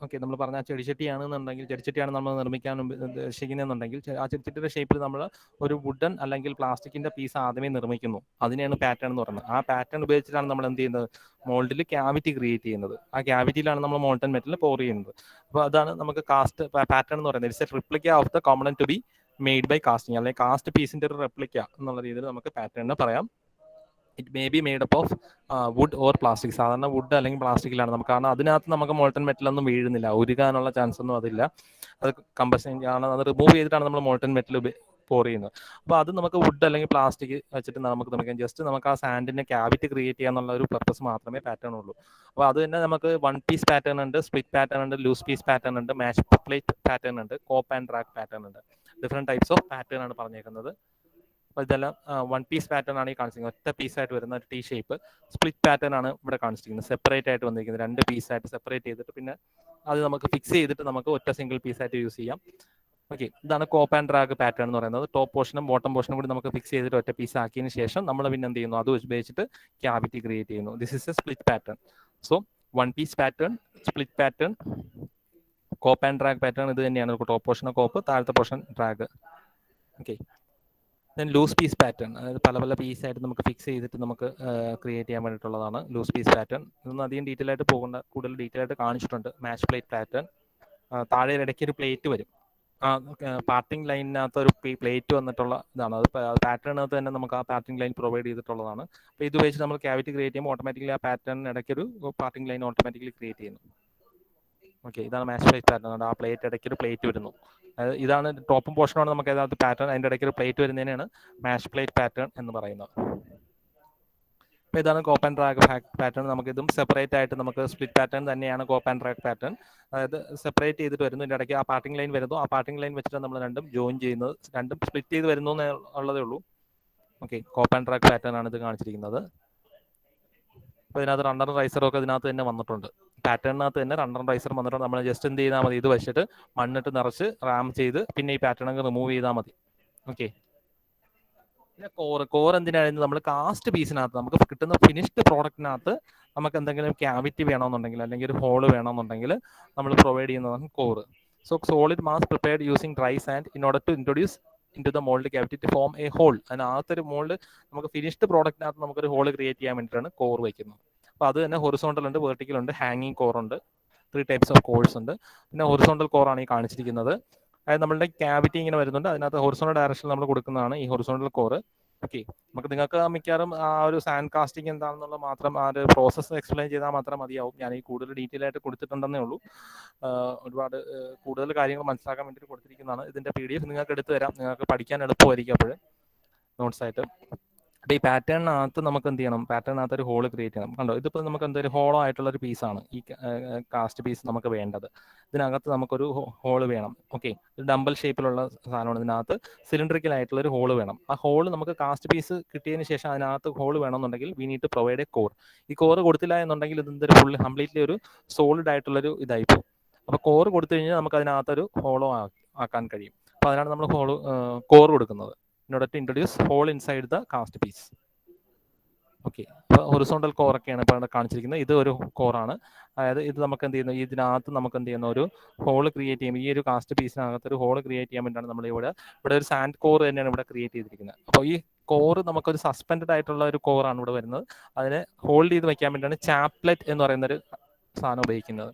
ഓക്കെ, നമ്മൾ പറഞ്ഞ ചെടിച്ചട്ടിയാണെന്നുണ്ടെങ്കിൽ, ചെടിച്ചട്ടിയാണ് നമ്മൾ നിർമ്മിക്കാൻ ഉദ്ദേശിക്കുന്നതെന്നുണ്ടെങ്കിൽ ആ ചെടിച്ചട്ടിയുടെ ഷേപ്പിൽ നമ്മൾ ഒരു വുഡൻ അല്ലെങ്കിൽ പ്ലാസ്റ്റിക്കിന്റെ പീസ് ആദ്യമേ നിർമ്മിക്കുന്നു. അതിനെയാണ് പാറ്റേൺ എന്ന് പറയുന്നത്. ആ പാറ്റേൺ ഉപയോഗിച്ചിട്ടാണ് നമ്മൾ എന്ത് ചെയ്യുന്നത്, മോൾഡിൽ ക്യാവിറ്റി ക്രിയേറ്റ് ചെയ്യുന്നത്. ആ ക്യാവിറ്റിയിലാണ് നമ്മൾ മോൾട്ടൺ മെറ്റൽ പോർ ചെയ്യുന്നത്. അപ്പോൾ അതാണ് നമുക്ക് കാസ്റ്റ് പാറ്റേൺ എന്ന് പറയുന്നത്. It's a replica of the component to be made by casting, അല്ലെങ്കിൽ കാസ്റ്റ് പീസിന്റെ ഒരു റെപ്ലിക്ക എന്നുള്ള രീതിയിൽ നമുക്ക് പാറ്റേണിന് പറയാം. It may be made up of wood or plastic. സാധാരണ വുഡ് അല്ലെങ്കിൽ പ്ലാസ്റ്റിക്കിലാണ് നമുക്ക്, കാരണം അതിനകത്ത് നമുക്ക് മോൾട്ടൺ മെറ്റലൊന്നും വീഴുന്നില്ല, ഉരുകാനുള്ള ചാൻസ് ഒന്നും അതില്ല. അത് കമ്പസ്റ്റൻ ആണ്, അത് റിമൂവ് ചെയ്തിട്ടാണ് നമ്മൾ മോൾട്ടൺ മെറ്റൽ പോർ ചെയ്യുന്നത്. അപ്പോൾ അത് നമുക്ക് വുഡ് അല്ലെങ്കിൽ പ്ലാസ്റ്റിക് വെച്ചിട്ട് നമുക്ക് നിർമ്മിക്കാം. ജസ്റ്റ് നമുക്ക് ആ സാൻഡിന്റെ ക്യാവിറ്റി ക്രിയേറ്റ് ചെയ്യാന്നുള്ള ഒരു പർപ്പസ് മാത്രമേ പാറ്റേൺ ഉള്ളൂ. അപ്പോൾ അത് തന്നെ നമുക്ക് 1 പീസ് പാറ്റേൺ ഉണ്ട്, സ്പ്ലിറ്റ് പാറ്റേൺ ഉണ്ട്, ലൂസ് പീസ് പാറ്റേൺ ഉണ്ട്, മാച്ച് പ്ലേറ്റ് പാറ്റേൺ ഉണ്ട്, കോപ്പ് ആൻഡ് ഡ്രാഗ് പാറ്റേൺ ഉണ്ട്. ഡിഫറെന്റ് ടൈപ്സ് ഓഫ് പാറ്റേൺ ആണ് പറഞ്ഞേക്കുന്നത്. അപ്പോൾ ഇതെല്ലാം 1 പീസ് പാറ്റേൺ ആണ് ഈ കാണിച്ചിരിക്കുന്നത്, ഒറ്റ പീസായിട്ട് വരുന്ന ഒരു ടി ഷേപ്പ്. സ്പ്ലിറ്റ് പാറ്റേൺ ആണ് ഇവിടെ കാണിച്ചിരിക്കുന്നത്, സെപ്പറേറ്റ് ആയിട്ട് വന്നിരിക്കുന്നത്, 2 പീസായിട്ട് സെപ്പറേറ്റ് ചെയ്തിട്ട് പിന്നെ അത് നമുക്ക് ഫിക്സ് ചെയ്തിട്ട് നമുക്ക് ഒറ്റ സിംഗിൾ പീസായിട്ട് യൂസ് ചെയ്യാം. ഓക്കെ, ഇതാണ് കോപ്പ് ആൻഡ് ഡ്രാഗ് പാറ്റേൺ എന്ന് പറയുന്നത്. ടോപ്പ് പോർഷനും ബോട്ടം പോർഷനും കൂടി നമുക്ക് ഫിക്സ് ചെയ്തിട്ട് ഒറ്റ പീസ് ആക്കിയതിന് ശേഷം നമ്മൾ പിന്നെ എന്ത് ചെയ്യുന്നു, അത് ഉപയോഗിച്ചിട്ട് ക്യാവിറ്റി ക്രിയേറ്റ് ചെയ്യുന്നു. This is a split pattern. So 1 piece pattern, split pattern, cope and drag pattern ഇത് തന്നെയാണ്. ടോപ്പ് പോർഷൻ കോപ്പ്, താഴത്തെ portion drag. Okay, then loose piece pattern, അതായത് പല പല പീസായിട്ട് നമുക്ക് ഫിക്സ് ചെയ്തിട്ട് നമുക്ക് ക്രിയേറ്റ് ചെയ്യാൻ വേണ്ടിയിട്ടുള്ളതാണ് ലൂസ് പീസ് പാറ്റേൺ. ഇതൊന്നും അധികം ഡീറ്റെയിൽ ആയിട്ട് പോകേണ്ട, കൂടുതൽ ഡീറ്റെയിൽ ആയിട്ട് കാണിച്ചിട്ടുണ്ട്. മാച്ച് പ്ലേറ്റ് പാറ്റേൺ, താഴെ ഇടയ്ക്ക് ഒരു പ്ലേറ്റ് വരും. പാർട്ടിംഗ് ലൈനിനകത്ത് ഒരു പ്ലേറ്റ് വന്നിട്ടുള്ള ഇതാണ്. അത് പാറ്റേണിനകത്ത് തന്നെ നമുക്ക് ആ പാർട്ടിംഗ് ലൈൻ പ്രൊവൈഡ് ചെയ്തിട്ടുള്ളതാണ്. അപ്പോൾ ഇത് വെച്ച് നമ്മൾ ക്യാവിറ്റി ക്രിയേറ്റ് ചെയ്യുമ്പോൾ ഓട്ടോമാറ്റിക്കലി ആ പാറ്റേണിന് ഇടയ്ക്കൊരു പാർട്ടിംഗ് ലൈൻ ഓട്ടോമാറ്റിക്കലി ക്രിയേറ്റ് ചെയ്യുന്നു. ഓക്കെ, ഇതാണ് മാച്ച് പ്ലേറ്റ് പാറ്റേൺ. ആ പ്ലേറ്റ് ഇടയ്ക്ക് ഒരു പ്ലേറ്റ് വരുന്നു. അതായത് ഇതാണ് ടോപ്പും പോർഷനാണ് നമുക്ക് യഥാർത്ഥ പാറ്റേൺ. അതിൻ്റെ ഇടയ്ക്ക് ഒരു പ്ലേറ്റ് വരുന്നതിനാണ് മാച്ച് പ്ലേറ്റ് പാറ്റേൺ എന്ന് പറയുന്നത്. അപ്പോൾ ഇതാണ് കോപ്പ് ആൻഡ് ഡ്രാഗ് പാറ്റേൺ. നമുക്ക് ഇതും സെപ്പറേറ്റ് ആയിട്ട് നമുക്ക് സ്പ്ലിറ്റ് പാറ്റേൺ തന്നെയാണ് കോപ്പ് ആൻഡ് ഡ്രാഗ് പാറ്റേൺ. അതായത് സെപ്പറേറ്റ് ചെയ്തിട്ട് വരുന്നു, ഇതിൻ്റെ ഇടയ്ക്ക് ആ പാർട്ടിംഗ് ലൈൻ വരുന്നു. ആ പാർട്ടിംഗ് ലൈൻ വെച്ചിട്ട് നമ്മൾ രണ്ടും ജോയിൻ ചെയ്യുന്നത്, രണ്ടും സ്പ്ലിറ്റ് ചെയ്ത് വരുന്നു എന്നുള്ളതേ ഉള്ളൂ. Okay, cope and drag pattern ആണ് ഇത് കാണിച്ചിരിക്കുന്നത്. അപ്പോൾ ഇതിനകത്ത് റണ്ണറും റൈസറും ഒക്കെ ഇതിനകത്ത് തന്നെ വന്നിട്ടുണ്ട്. പാറ്റേണിനകത്ത് തന്നെ റണ്ണറും റൈസറും വന്നിട്ടുണ്ട്. നമ്മൾ ജസ്റ്റ് എന്ത് ചെയ്താൽ മതി, ഇത് വെച്ചിട്ട് മണ്ണിട്ട് നിറച്ച് റാം ചെയ്ത് പിന്നെ ഈ പാറ്റേൺ അങ്ങ് റിമൂവ് ചെയ്താൽ മതി. ഓക്കെ, പിന്നെ കോർ എന്തിനായിരുന്നു, നമ്മൾ കാസ്റ്റ് പീസിനകത്ത് നമുക്ക് കിട്ടുന്ന ഫിനിഷ്ഡ് പ്രോഡക്റ്റിനകത്ത് നമുക്ക് എന്തെങ്കിലും ക്യാവിറ്റി വേണമെന്നുണ്ടെങ്കിൽ അല്ലെങ്കിൽ ഒരു ഹോള് വേണമെന്നുണ്ടെങ്കിൽ നമ്മൾ പ്രൊവൈഡ് ചെയ്യുന്നതാണ് core. So solid mass prepared using dry sand in order to introduce in to the mould cavity to form a hole. അതിനകത്തൊരു മോൾഡ് നമുക്ക് ഫിനിഷ്ഡ് പ്രോഡക്റ്റിനകത്ത് നമുക്കൊരു ഹോൾ ക്രിയേറ്റ് ചെയ്യാൻ വേണ്ടിയിട്ടാണ് കോർ വയ്ക്കുന്നത്. അപ്പോൾ അത് തന്നെ ഹൊറിസോണ്ടൽ ഉണ്ട്, വെർട്ടിക്കൽ ഉണ്ട്, ഹാങ്ങിങ് കോർ ഉണ്ട്. 3 ടൈപ്സ് ഓഫ് കോഴ്സ് ഉണ്ട്. പിന്നെ ഹൊറിസോണ്ടൽ കോറാണ് ഈ കാണിച്ചിരിക്കുന്നത്. അതായത് നമ്മളുടെ ക്യാവിറ്റി ഇങ്ങനെ വരുന്നുണ്ട്, അതിനകത്ത് ഹൊറിസോണ്ടൽ ഡയറക്ഷനിൽ നമ്മൾ കൊടുക്കുന്നതാണ് ഈ ഹൊറിസോണ്ടൽ കോർ. ഓക്കെ, നമുക്ക് നിങ്ങൾക്ക് മിക്കവാറും ആ ഒരു സാൻഡ് കാസ്റ്റിംഗ് എന്താണെന്നുള്ള മാത്രം ആ ഒരു പ്രോസസ്സ് എക്സ്പ്ലെയിൻ ചെയ്താൽ മാത്രം മതിയാവും. ഞാൻ ഈ കൂടുതൽ ഡീറ്റെയിൽ ആയിട്ട് കൊടുത്തിട്ടുണ്ടെന്നേ ഉള്ളൂ. ഒരുപാട് കൂടുതൽ കാര്യങ്ങൾ മനസ്സിലാക്കാൻ വേണ്ടിയിട്ട് കൊടുത്തിരിക്കുന്നതാണ്. ഇതിൻ്റെ PDF നിങ്ങൾക്ക് എടുത്തു തരാം, നിങ്ങൾക്ക് പഠിക്കാൻ എളുപ്പമായിരിക്കും അപ്പോൾ നോട്ട്സായിട്ട്. അപ്പോൾ ഈ പാറ്റേണിനകത്ത് നമുക്ക് എന്ത് ചെയ്യണം, പാറ്റേണിനകത്ത് ഒരു ഹോൾ ക്രിയേറ്റ് ചെയ്യണം. കണ്ടോ, ഇതിപ്പോൾ നമുക്ക് എന്തൊരു ഹോളോ ആയിട്ടുള്ള ഒരു പീസാണ് ഈ കാസ്റ്റ് പീസ് നമുക്ക് വേണ്ടത്. ഇതിനകത്ത് നമുക്കൊരു ഹോള് വേണം. ഓക്കെ, ഡംബൽ ഷേപ്പിലുള്ള സാധനമാണ്. ഇതിനകത്ത് സിലിണ്ടറിക്കൽ ആയിട്ടുള്ള ഒരു ഹോള് വേണം. ആ ഹോള് നമുക്ക് കാസ്റ്റ് പീസ് കിട്ടിയതിന് ശേഷം അതിനകത്ത് ഹോള് വേണമെന്നുണ്ടെങ്കിൽ we need to provide a core. ഈ കോർ കൊടുത്തില്ല എന്നുണ്ടെങ്കിൽ ഇതിൻ്റെ ഫുൾ കംപ്ലീറ്റ്ലി ഒരു സോളിഡ് ആയിട്ടുള്ളൊരു ഇതായിപ്പോൾ. അപ്പോൾ കോർ കൊടുത്തു കഴിഞ്ഞാൽ നമുക്ക് അതിനകത്തൊരു ഹോളോ ആക്കാൻ കഴിയും. അപ്പോൾ അതിനാണ് നമ്മൾ കോർ കൊടുക്കുന്നത്. In order to introduce hole inside the cast piece. Okay, അപ്പോൾ ഹൊറിസോണ്ടൽ കോറൊക്കെയാണ് ഇപ്പോൾ ഇവിടെ കാണിച്ചിരിക്കുന്നത്. ഇത് ഒരു കോറാണ്. അതായത് ഇത് നമുക്ക് എന്ത് ചെയ്യുന്നു, ഇതിനകത്ത് നമുക്ക് എന്ത് ചെയ്യുന്ന ഒരു ഹോൾ ക്രിയേറ്റ് ചെയ്യും. ഈ ഒരു കാസ്റ്റ് പീസിനകത്ത് ഒരു ഹോൾ ക്രിയേറ്റ് ചെയ്യാൻ വേണ്ടിയാണ് നമ്മൾ ഇവിടെ ഒരു സാൻഡ് കോർ തന്നെയാണ് ഇവിടെ ക്രിയേറ്റ് ചെയ്തിരിക്കുന്നത്. അപ്പോൾ ഈ കോർ നമുക്കൊരു സസ്പെൻഡഡ് ആയിട്ടുള്ള ഒരു കോറാണ് ഇവിടെ വരുന്നത്. അതിനെ ഹോൾഡ് ചെയ്ത് വെക്കാൻ വേണ്ടിയാണ് ചാപ്ലെറ്റ് എന്ന് പറയുന്ന ഒരു സാധനം ഉപയോഗിക്കുന്നത്.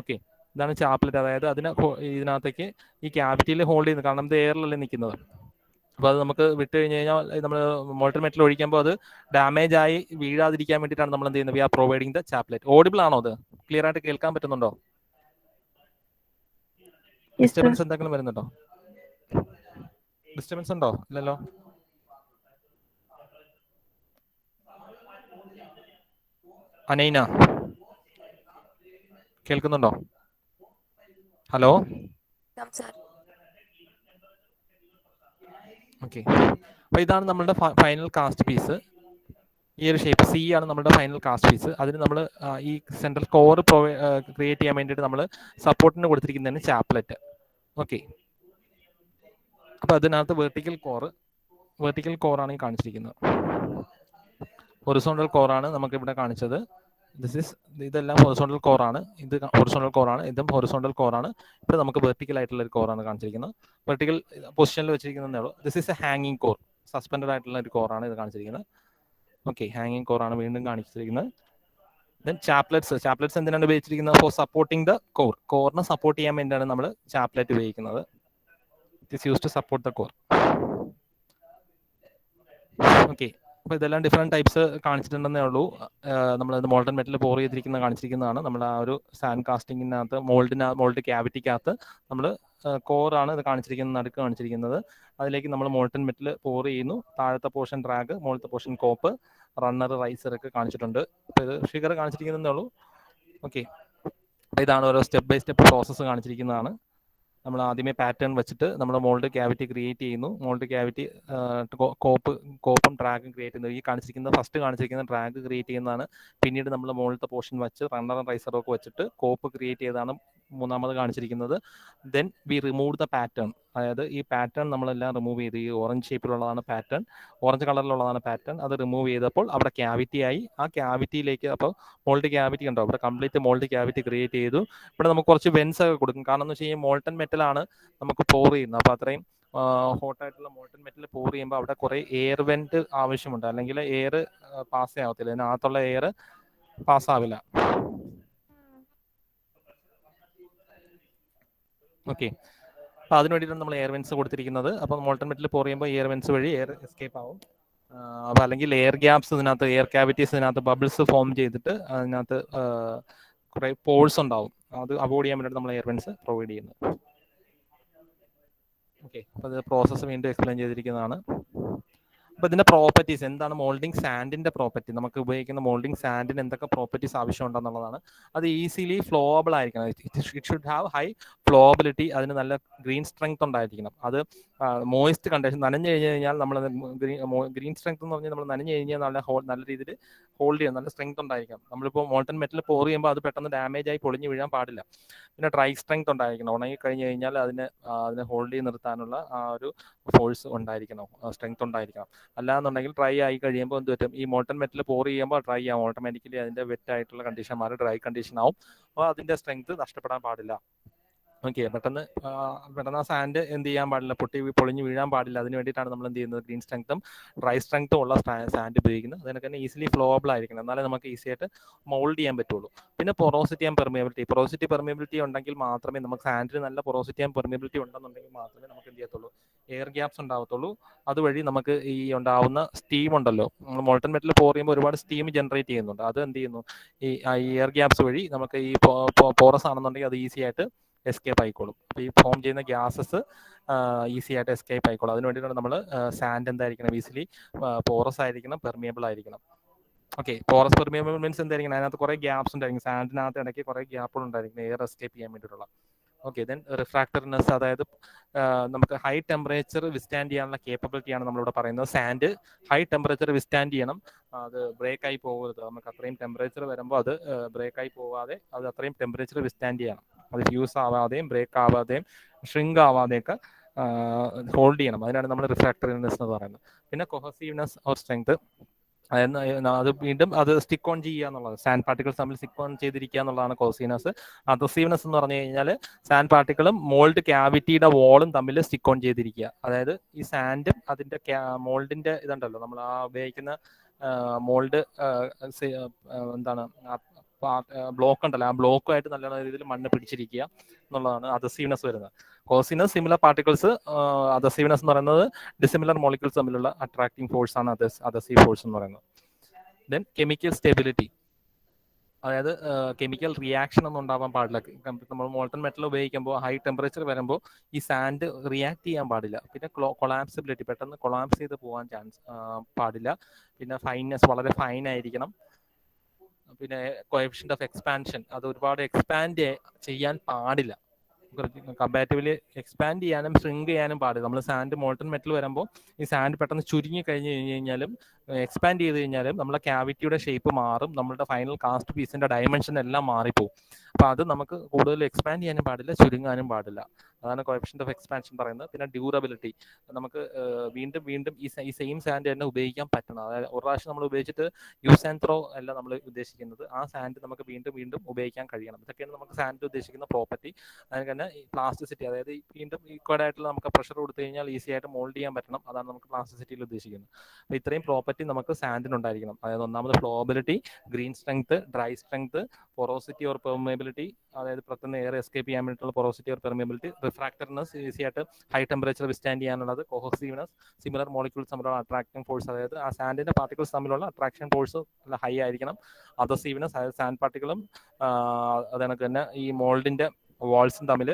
ഓക്കെ, ഇതാണ് ചാപ്ലെറ്റ്. അതായത് അതിനെ ഇതിനകത്തേക്ക് ഈ ക്യാവിറ്റിയിൽ ഹോൾഡ് ചെയ്യുന്നത്, കാരണം ഇത് എയറിലല്ലേ നിൽക്കുന്നത്. അപ്പോൾ അത് നമുക്ക് വിട്ട് കഴിഞ്ഞ് കഴിഞ്ഞാൽ നമ്മൾ മോൾട്ടൺ മെറ്റൽ ഒഴിക്കുമ്പോൾ അത് ഡാമേജ് ആയി വീഴാതിരിക്കാൻ വേണ്ടിയിട്ടാണ് നമ്മൾ എന്ത് ചെയ്യുന്നത്, we are providing the chaplet. Audible ആണോ? അത് ക്ലിയർ ആയിട്ട് കേൾക്കാൻ പറ്റുന്നുണ്ടോ? ഡിസ്റ്റർബൻസ് എന്തെങ്കിലും വരുന്നുണ്ടോ? ഡിസ്റ്റർബൻസ് ഉണ്ടോ? ഇല്ലല്ലോ. അനൈന കേൾക്കുന്നുണ്ടോ? ഹലോ. ഓക്കെ, അപ്പോൾ ഇതാണ് നമ്മളുടെ ഫൈനൽ കാസ്റ്റ് പീസ്. ഈ ഒരു ഷേപ്പ് സി ആണ് നമ്മുടെ ഫൈനൽ കാസ്റ്റ് പീസ്. അതിന് നമ്മൾ ഈ സെൻട്രൽ കോർ ക്രിയേറ്റ് ചെയ്യാൻ വേണ്ടിയിട്ട് നമ്മൾ സപ്പോർട്ടിന് കൊടുത്തിരിക്കുന്നതാണ് ചാപ്ലെറ്റ്. ഓക്കെ, അപ്പോൾ അതിനകത്ത് വെർട്ടിക്കൽ കോറാണ് ഈ കാണിച്ചിരിക്കുന്നത്. ഹൊറിസോണ്ടൽ കോറാണ് നമുക്ക് ഇവിടെ കാണിച്ചത്. ഇതെല്ലാം ഹൊറിസോണ്ടൽ കോറാണ്. ഇത് ഹൊറിസോണ്ടൽ കോറാണ്, ഇതും ഹൊറിസോണ്ടൽ കോറാണ്. ഇപ്പോൾ നമുക്ക് വെർട്ടിക്കൽ ആയിട്ടുള്ള ഒരു കോറാണ് കാണിച്ചിരിക്കുന്നത്. വെർട്ടിക്കൽ പൊസിഷനിൽ വെച്ചിരിക്കുന്നതേ ഉള്ളൂ. ദിസ് ഈസ് എ ഹാങ്ങിങ് കോർ, സസ്പെൻഡഡ് ആയിട്ടുള്ള ഒരു കോറാണ് ഇത് കാണിച്ചിരിക്കുന്നത്. ഓക്കെ, ഹാങ്ങിങ് കോറാണ് വീണ്ടും കാണിച്ചിരിക്കുന്നത്. ദെൻ ചാപ്ലെറ്റ്സ് എന്തിനാണ് ഉപയോഗിച്ചിരിക്കുന്നത്? For supporting the core. കോറിനെ സപ്പോർട്ട് ചെയ്യാൻ വേണ്ടിയാണ് നമ്മൾ ചാപ്ലെറ്റ് ഉപയോഗിക്കുന്നത്. It is use to support the core. Okay, അപ്പോൾ ഇതെല്ലാം ഡിഫറെൻറ്റ് ടൈപ്സ് കാണിച്ചിട്ടുണ്ടെന്നേ ഉള്ളൂ. നമ്മളത് മോൾട്ടൺ മെറ്റൽ പോർ ചെയ്തിരിക്കുന്ന കാണിച്ചിരിക്കുന്നതാണ്. നമ്മൾ ആ ഒരു സാൻഡ് കാസ്റ്റിങ്ങിനകത്ത് മോൾഡ് ക്യാവിറ്റിക്കകത്ത് നമ്മൾ കോറാണ് ഇത് കാണിച്ചിരിക്കുന്നത്, നടുക്ക് കാണിച്ചിരിക്കുന്നത്. അതിലേക്ക് നമ്മൾ മോൾട്ടൺ മെറ്റൽ പോർ ചെയ്യുന്നു. താഴത്തെ പോർഷൻ ഡ്രാഗ്, മുകളിലത്തെ പോർഷൻ കോപ്പ്, റണ്ണർ, റൈസർ ഒക്കെ കാണിച്ചിട്ടുണ്ട്. അപ്പോൾ ഇത് ഫിഗർ കാണിച്ചിരിക്കുന്നതേ ഉള്ളൂ. ഓക്കെ, അപ്പോൾ ഇതാണ് ഓരോ സ്റ്റെപ്പ് ബൈ സ്റ്റെപ്പ് പ്രോസസ്സ് കാണിച്ചിരിക്കുന്നതാണ്. നമ്മൾ ആദ്യമേ പാറ്റേൺ വെച്ചിട്ട് നമ്മൾ മോൾഡ് ക്യാവിറ്റി ക്രിയേറ്റ് ചെയ്യുന്നു. മോൾഡ് ക്യാവിറ്റി കോപ്പും ഡ്രാഗും ക്രിയേറ്റ് ചെയ്യുന്നത്. ഫസ്റ്റ് കാണിച്ചിരിക്കുന്ന ഡ്രാഗ് ക്രിയേറ്റ് ചെയ്യുന്നതാണ്. പിന്നീട് നമ്മൾ മോൾഡത്തെ പോർഷൻ വെച്ച് റണ്ണറും റൈസറും ഒക്കെ വെച്ചിട്ട് കോപ്പ് ക്രിയേറ്റ് ചെയ്താണ് മൂന്നാമത് കാണിച്ചിരിക്കുന്നത്. Then we remove the pattern. അതായത് ഈ പാറ്റേൺ നമ്മളെല്ലാം റിമൂവ് ചെയ്ത്, ഈ ഓറഞ്ച് ഷേപ്പിലുള്ളതാണ് പാറ്റേൺ, ഓറഞ്ച് കളറിലുള്ളതാണ് പാറ്റേൺ. അത് റിമൂവ് ചെയ്തപ്പോൾ അവിടെ ക്യാവിറ്റി ആയി. ആ ക്യാവിറ്റിയിലേക്ക് അപ്പോൾ മോൾഡ് ക്യാവിറ്റി ഉണ്ടോ, അവിടെ കംപ്ലീറ്റ് മോൾഡ് ക്യാവിറ്റി ക്രിയേറ്റ് ചെയ്തു. ഇവിടെ നമുക്ക് കുറച്ച് വെൻസ് ഒക്കെ കൊടുക്കും. കാരണം എന്ന് വെച്ച് കഴിഞ്ഞാൽ മോൾട്ടൺ മെറ്റലാണ് നമുക്ക് പോർ ചെയ്യുന്നത്. അപ്പോൾ അത്രയും ഹോട്ടായിട്ടുള്ള മോൾട്ടൺ മെറ്റൽ പോർ ചെയ്യുമ്പോൾ അവിടെ കുറേ എയർ വെന്റ് ആവശ്യമുണ്ട്, അല്ലെങ്കിൽ എയർ പാസ് ആവത്തില്ല, ഇതിനകത്തുള്ള എയർ പാസ്സാവില്ല. ഓക്കെ, അപ്പോൾ അതിന് വേണ്ടിയിട്ടാണ് നമ്മൾ എയർ വെൻസ് കൊടുത്തിരിക്കുന്നത്. അപ്പോൾ മോൾട്ടൺ മെറ്റൽ പോർ ചെയ്യുമ്പോൾ എയർ വെൻസ് വഴി എയർ എസ്കേപ്പ് ആവും. അപ്പോൾ അല്ലെങ്കിൽ എയർ ഗ്യാപ്സ് ഇതിനകത്ത്, എയർ ക്യാവിറ്റീസ് ഇതിനകത്ത് ബബിൾസ് ഫോം ചെയ്തിട്ട് അതിനകത്ത് കുറേ പോൾസ് ഉണ്ടാവും. അത് അവോയ്ഡ് ചെയ്യാൻ വേണ്ടിയിട്ട് നമ്മൾ എയർ വെൻസ് പ്രൊവൈഡ് ചെയ്യുന്നത്. ഓക്കെ, അപ്പോൾ അത് പ്രോസസ്സ് വീണ്ടും എക്സ്പ്ലെയിൻ ചെയ്തിരിക്കുന്നതാണ്. അപ്പോൾ ഇതിൻ്റെ പ്രോപ്പർട്ടീസ് എന്താണ്, മോൾഡിംഗ് സാൻഡിൻ്റെ പ്രോപ്പർട്ടി, നമുക്ക് ഉപയോഗിക്കുന്ന മോൾഡിംഗ് സാൻഡിന് എന്തൊക്കെ പ്രോപ്പർട്ടീസ് ആവശ്യമുണ്ടെന്നുള്ളതാണ്. അത് ഈസിലി ഫ്ലോവബിൾ ആയിരിക്കണം. It should have high flowability. അതിന് നല്ല ഗ്രീൻ സ്ട്രെങ്ത് ഉണ്ടായിരിക്കണം. അത് മോയിസ്റ്റ് കണ്ടീഷൻ, നനഞ്ഞു കഴിഞ്ഞ് കഴിഞ്ഞാൽ നമ്മൾ ഗ്രീൻ സ്ട്രെങ്ത് എന്ന് പറഞ്ഞാൽ നമ്മൾ നനഞ്ഞു കഴിഞ്ഞാൽ നല്ല രീതിയിൽ ഹോൾഡ് ചെയ്യാം, നല്ല സ്ട്രെങ്ത് ഉണ്ടായിരിക്കണം. നമ്മളിപ്പോൾ മോൾട്ടൺ മെറ്റൽ പോർ ചെയ്യുമ്പോൾ അത് പെട്ടെന്ന് ഡാമേജ് ആയി പൊളിഞ്ഞു വീഴാൻ പാടില്ല. പിന്നെ ഡ്രൈ സ്ട്രെങ്ത് ഉണ്ടായിരിക്കണം. ഉണങ്ങി കഴിഞ്ഞ് കഴിഞ്ഞാൽ അതിനെ ഹോൾഡ് ചെയ്ത് നിർത്താനുള്ള ആ ഒരു ഫോഴ്സ് ഉണ്ടായിരിക്കണം, സ്ട്രെങ്ത് ഉണ്ടായിരിക്കണം. അല്ലാന്നുണ്ടെങ്കിൽ ഡ്രൈ ആയി കഴിയുമ്പോൾ എന്ത് പറ്റും, ഈ മോൾട്ടൺ മെറ്റൽ പോർ ചെയ്യുമ്പോൾ ഡ്രൈ ആവും, ഓട്ടോമാറ്റിക്കലി അതിൻ്റെ വെറ്റ് ആയിട്ടുള്ള കണ്ടീഷൻ മാറി ഡ്രൈ കണ്ടീഷൻ ആവും. അപ്പോൾ അതിൻ്റെ സ്ട്രെങ്ത് നഷ്ടപ്പെടാൻ പാടില്ല. ഓക്കെ, പെട്ടെന്ന് ആ സാൻഡ് എന്ത് ചെയ്യാൻ പാടില്ല, പൊളിഞ്ഞ് വീഴാൻ പാടില്ല. അതിന് വേണ്ടിയിട്ടാണ് നമ്മൾ എന്ത് ചെയ്യുന്നത്, ഗ്രീൻ സ്ട്രെങ്ത്തും ഡ്രൈ സ്ട്രെങ്ത്തും ഉള്ള സാൻഡ് ഉപയോഗിക്കുന്നത്. അതിനൊക്കെ തന്നെ ഈസിലി ഫ്ലോവബിൾ ആയിരിക്കണം, എന്നാലേ നമുക്ക് ഈസി ആയിട്ട് മോൾഡ് ചെയ്യാൻ പറ്റുള്ളൂ. പിന്നെ പൊറോസിറ്റി ആൻഡ് പെർമിയബിലിറ്റി ഉണ്ടെങ്കിൽ മാത്രമേ നമുക്ക്, സാൻഡിന് നല്ല പൊറോസിറ്റി ആൻഡ് പെർമിയബിലിറ്റി ഉണ്ടെന്നുണ്ടെങ്കിൽ മാത്രമേ നമുക്ക് എന്ത് ചെയ്യത്തുള്ളൂ, എയർ ഗ്യാപ്സ് ഉണ്ടാവത്തുള്ളൂ. അതുവഴി നമുക്ക് ഈ ഉണ്ടാവുന്ന സ്റ്റീം ഉണ്ടല്ലോ, നമ്മൾ മോൾട്ടൺ മെറ്റൽ പോർ ചെയ്യുമ്പോൾ ഒരുപാട് സ്റ്റീം ജനറേറ്റ് ചെയ്യുന്നുണ്ട്. അത് എന്ത് ചെയ്യുന്നു, ഈ എയർ ഗ്യാപ്സ് വഴി നമുക്ക് ഈ പോറസ് ആണെന്നുണ്ടെങ്കിൽ അത് ഈസി ആയിട്ട് എസ്കേപ്പ് ആയിക്കോളും. അപ്പോൾ ഈ ഫോം ചെയ്യുന്ന ഗ്യാസസ് ഈസി ആയിട്ട് എസ്കേപ്പ് ആയിക്കോളും. അതിന് വേണ്ടിയിട്ടാണ് നമ്മൾ സാൻഡ് എന്തായിരിക്കണം, ഈസിലി പോറസ് ആയിരിക്കണം, പെർമിയബിൾ ആയിരിക്കണം. ഓക്കെ, പോറസ് പെർമിയബിൾ മീൻസ് എന്തായിരിക്കണം, അതിനകത്ത് കുറേ ഗ്യാപ്സ് ഉണ്ടായിരിക്കും, സാൻഡിനകത്ത് ഇടയ്ക്ക് കുറേ ഗ്യാപ്പുകൾ ഉണ്ടായിരിക്കും എയർ എസ്കേപ്പ് ചെയ്യാൻ വേണ്ടിയിട്ടുള്ള. ഓക്കെ, ദെൻ റിഫ്രാക്ടർനെസ്, അതായത് നമുക്ക് ഹൈ ടെമ്പറേച്ചർ വിസ്റ്റാൻഡ് ചെയ്യാനുള്ള കേപ്പബിലിറ്റിയാണ് നമ്മളിവിടെ പറയുന്നത്. സാൻഡ് ഹൈ ടെമ്പറേച്ചർ വിസ്റ്റാൻഡ് ചെയ്യണം, അത് ബ്രേക്ക് ആയി പോകരുത്. നമുക്ക് അത്രയും ടെമ്പറേച്ചർ വരുമ്പോൾ അത് ബ്രേക്ക് ആയി പോകാതെ അത് അത്രയും ടെമ്പറേച്ചർ വിസ്റ്റാൻഡ് ചെയ്യണം. അത് ഫ്യൂസ് ആവാതെയും ബ്രേക്ക് ആവാതെയും ഷ്രിങ്ക് ആവാതെയൊക്കെ ഹോൾഡ് ചെയ്യണം. അതിനാണ് നമ്മൾ റിഫ്രാക്ടറിനെസ് എന്ന് പറയുന്നത്. പിന്നെ കൊഹസീവ്നെസ് ഓർ സ്ട്രെങ്ത്, അതായത് അത് വീണ്ടും അത് സ്റ്റിക്ക് ഓൺ ചെയ്യുക എന്നുള്ളത്, സാൻഡ് പാർട്ടിക്കിൾസ് തമ്മിൽ സ്റ്റിക്ക് ഓൺ ചെയ്തിരിക്കുക എന്നുള്ളതാണ് കോസീനസ്. അദസീവ്നെസ് എന്ന് പറഞ്ഞു കഴിഞ്ഞാൽ സാൻഡ് പാർട്ടിക്കിളും മോൾഡ് ക്യാവിറ്റിയുടെ വോളും തമ്മിൽ സ്റ്റിക്ക് ഓൺ ചെയ്തിരിക്കുക. അതായത് ഈ സാൻഡും അതിന്റെ മോൾഡിന്റെ ഇതുണ്ടല്ലോ, നമ്മൾ ആ ഉപയോഗിക്കുന്ന മോൾഡ് എന്താണ് ബ്ലോക്ക് ഉണ്ടല്ലോ, ആ ബ്ലോക്കുമായിട്ട് നല്ല രീതിയിൽ മണ്ണ് പിടിച്ചിരിക്കുക എന്നുള്ളതാണ് അദസീവ്നെസ് വരുന്നത്. കോസിനസ് സിമിലർ പാർട്ടിക്കിൾസ്, അദസീവ്നെസ് എന്ന് പറയുന്നത് ഡിസിമിലർ മോളിക്യൂൾസ് തമ്മിലുള്ള അട്രാക്ടിങ് ഫോഴ്സ് ആണ് അദസീവ് ഫോഴ്സ് എന്ന് പറയുന്നത്. ദെൻ കെമിക്കൽ സ്റ്റെബിലിറ്റി, അതായത് കെമിക്കൽ റിയാക്ഷൻ ഒന്നും ഉണ്ടാവാൻ പാടില്ല. നമ്മൾ മോൾട്ടൺ മെറ്റൽ ഉപയോഗിക്കുമ്പോൾ ഹൈ ടെമ്പറേച്ചർ വരുമ്പോൾ ഈ സാൻഡ് റിയാക്ട് ചെയ്യാൻ പാടില്ല. പിന്നെ കൊളാപ്സിബിലിറ്റി, പെട്ടെന്ന് കൊളാപ്സ് ചെയ്ത് പോകാൻ ചാൻസ് പാടില്ല. പിന്നെ ഫൈൻനെസ് വളരെ ഫൈൻ ആയിരിക്കണം. പിന്നെ കോഎഫിഷ്യന്റ് ഓഫ് എക്സ്പാൻഷൻ, അത് ഒരുപാട് എക്സ്പാൻഡ് ചെയ്യാൻ പാടില്ല. കമ്പാരിറ്റീവ്ലി എക്സ്പാൻഡ് ചെയ്യാനും ഷ്രിങ്ക് ചെയ്യാനും പാടില്ല. നമ്മൾ സാൻഡ് മോൾട്ടൺ മെറ്റൽ വരുമ്പോൾ ഈ സാൻഡ് പെട്ടെന്ന് ചുരുങ്ങി കഴിഞ്ഞ് കഴിഞ്ഞാലും എക്സ്പാൻഡ് ചെയ്ത് കഴിഞ്ഞാലും നമ്മളെ ക്യാവിറ്റിയുടെ ഷേപ്പ് മാറും, നമ്മളുടെ ഫൈനൽ കാസ്റ്റ് പീസിന്റെ ഡയമെൻഷൻ എല്ലാം മാറിപ്പോകും. അപ്പോൾ അത് നമുക്ക് കൂടുതൽ എക്സ്പാൻഡ് ചെയ്യാനും പാടില്ല, ചുരുങ്ങാനും പാടില്ല. അതാണ് കോഎഫിഷ്യന്റ് ഓഫ് എക്സ്പാൻഷൻ പറയുന്നത്. പിന്നെ ഡ്യൂറബിലിറ്റി, നമുക്ക് വീണ്ടും വീണ്ടും ഈ സെയിം സാൻഡ് തന്നെ ഉപയോഗിക്കാൻ പറ്റണം. അതായത് ഒരു പ്രാവശ്യം നമ്മൾ ഉപയോഗിച്ചിട്ട് യൂസ് ആൻഡ് ത്രോ അല്ല നമ്മൾ ഉദ്ദേശിക്കുന്നത്, ആ സാൻഡ് നമുക്ക് വീണ്ടും വീണ്ടും ഉപയോഗിക്കാൻ കഴിയണം. ഇതൊക്കെയാണ് നമുക്ക് സാൻഡ് ഉദ്ദേശിക്കുന്ന പ്രോപ്പർട്ടി. അതിന് തന്നെ ഈ പ്ലാസ്റ്റിസിറ്റി, അതായത് വീണ്ടും ഈക്വൽ ആയിട്ടുള്ള നമുക്ക് പ്രഷർ കൊടുത്തു കഴിഞ്ഞാൽ ഈസി ആയിട്ട് മോൾഡ് ചെയ്യാൻ പറ്റണം. അതാണ് നമുക്ക് പ്ലാസ്റ്റിസിറ്റിയിൽ ഉദ്ദേശിക്കുന്നത്. അപ്പോൾ ഇത്രയും പ്രോപ്പർട്ടി നമുക്ക് സാൻഡിനുണ്ടായിരിക്കണം. അതായത് ഒന്നാമത് flowability, green strength, dry strength, porosity or permeability, അതായത് പെട്ടെന്ന് എയർ എസ്കേപ്പ് ചെയ്യാൻ വേണ്ടിയിട്ടുള്ള porosity or permeability, refractoriness, easy ആയിട്ട് ഹൈ ടെമ്പറേച്ചർ വിസ്റ്റാൻഡ് ചെയ്യാനുള്ളത്, കൊഹസീവ്നെസ്, സിമിലർ മോളിക്യൂൾസ് തമ്മിലുള്ള അട്രാക്ഷൻ ഫോഴ്സ്, അതായത് ആ സാൻഡിന്റെ പാർട്ടിക്കിൾസ് തമ്മിലുള്ള അട്രാക്ഷൻ ഫോഴ്സ് നല്ല ഹൈ ആയിരിക്കണം. അദസീവ്നെസ്, അതായത് സാൻഡ് പാർട്ടിക്കിളും അതേക്ക് തന്നെ ഈ മോൾഡിന്റെ വാൾസും തമ്മിൽ,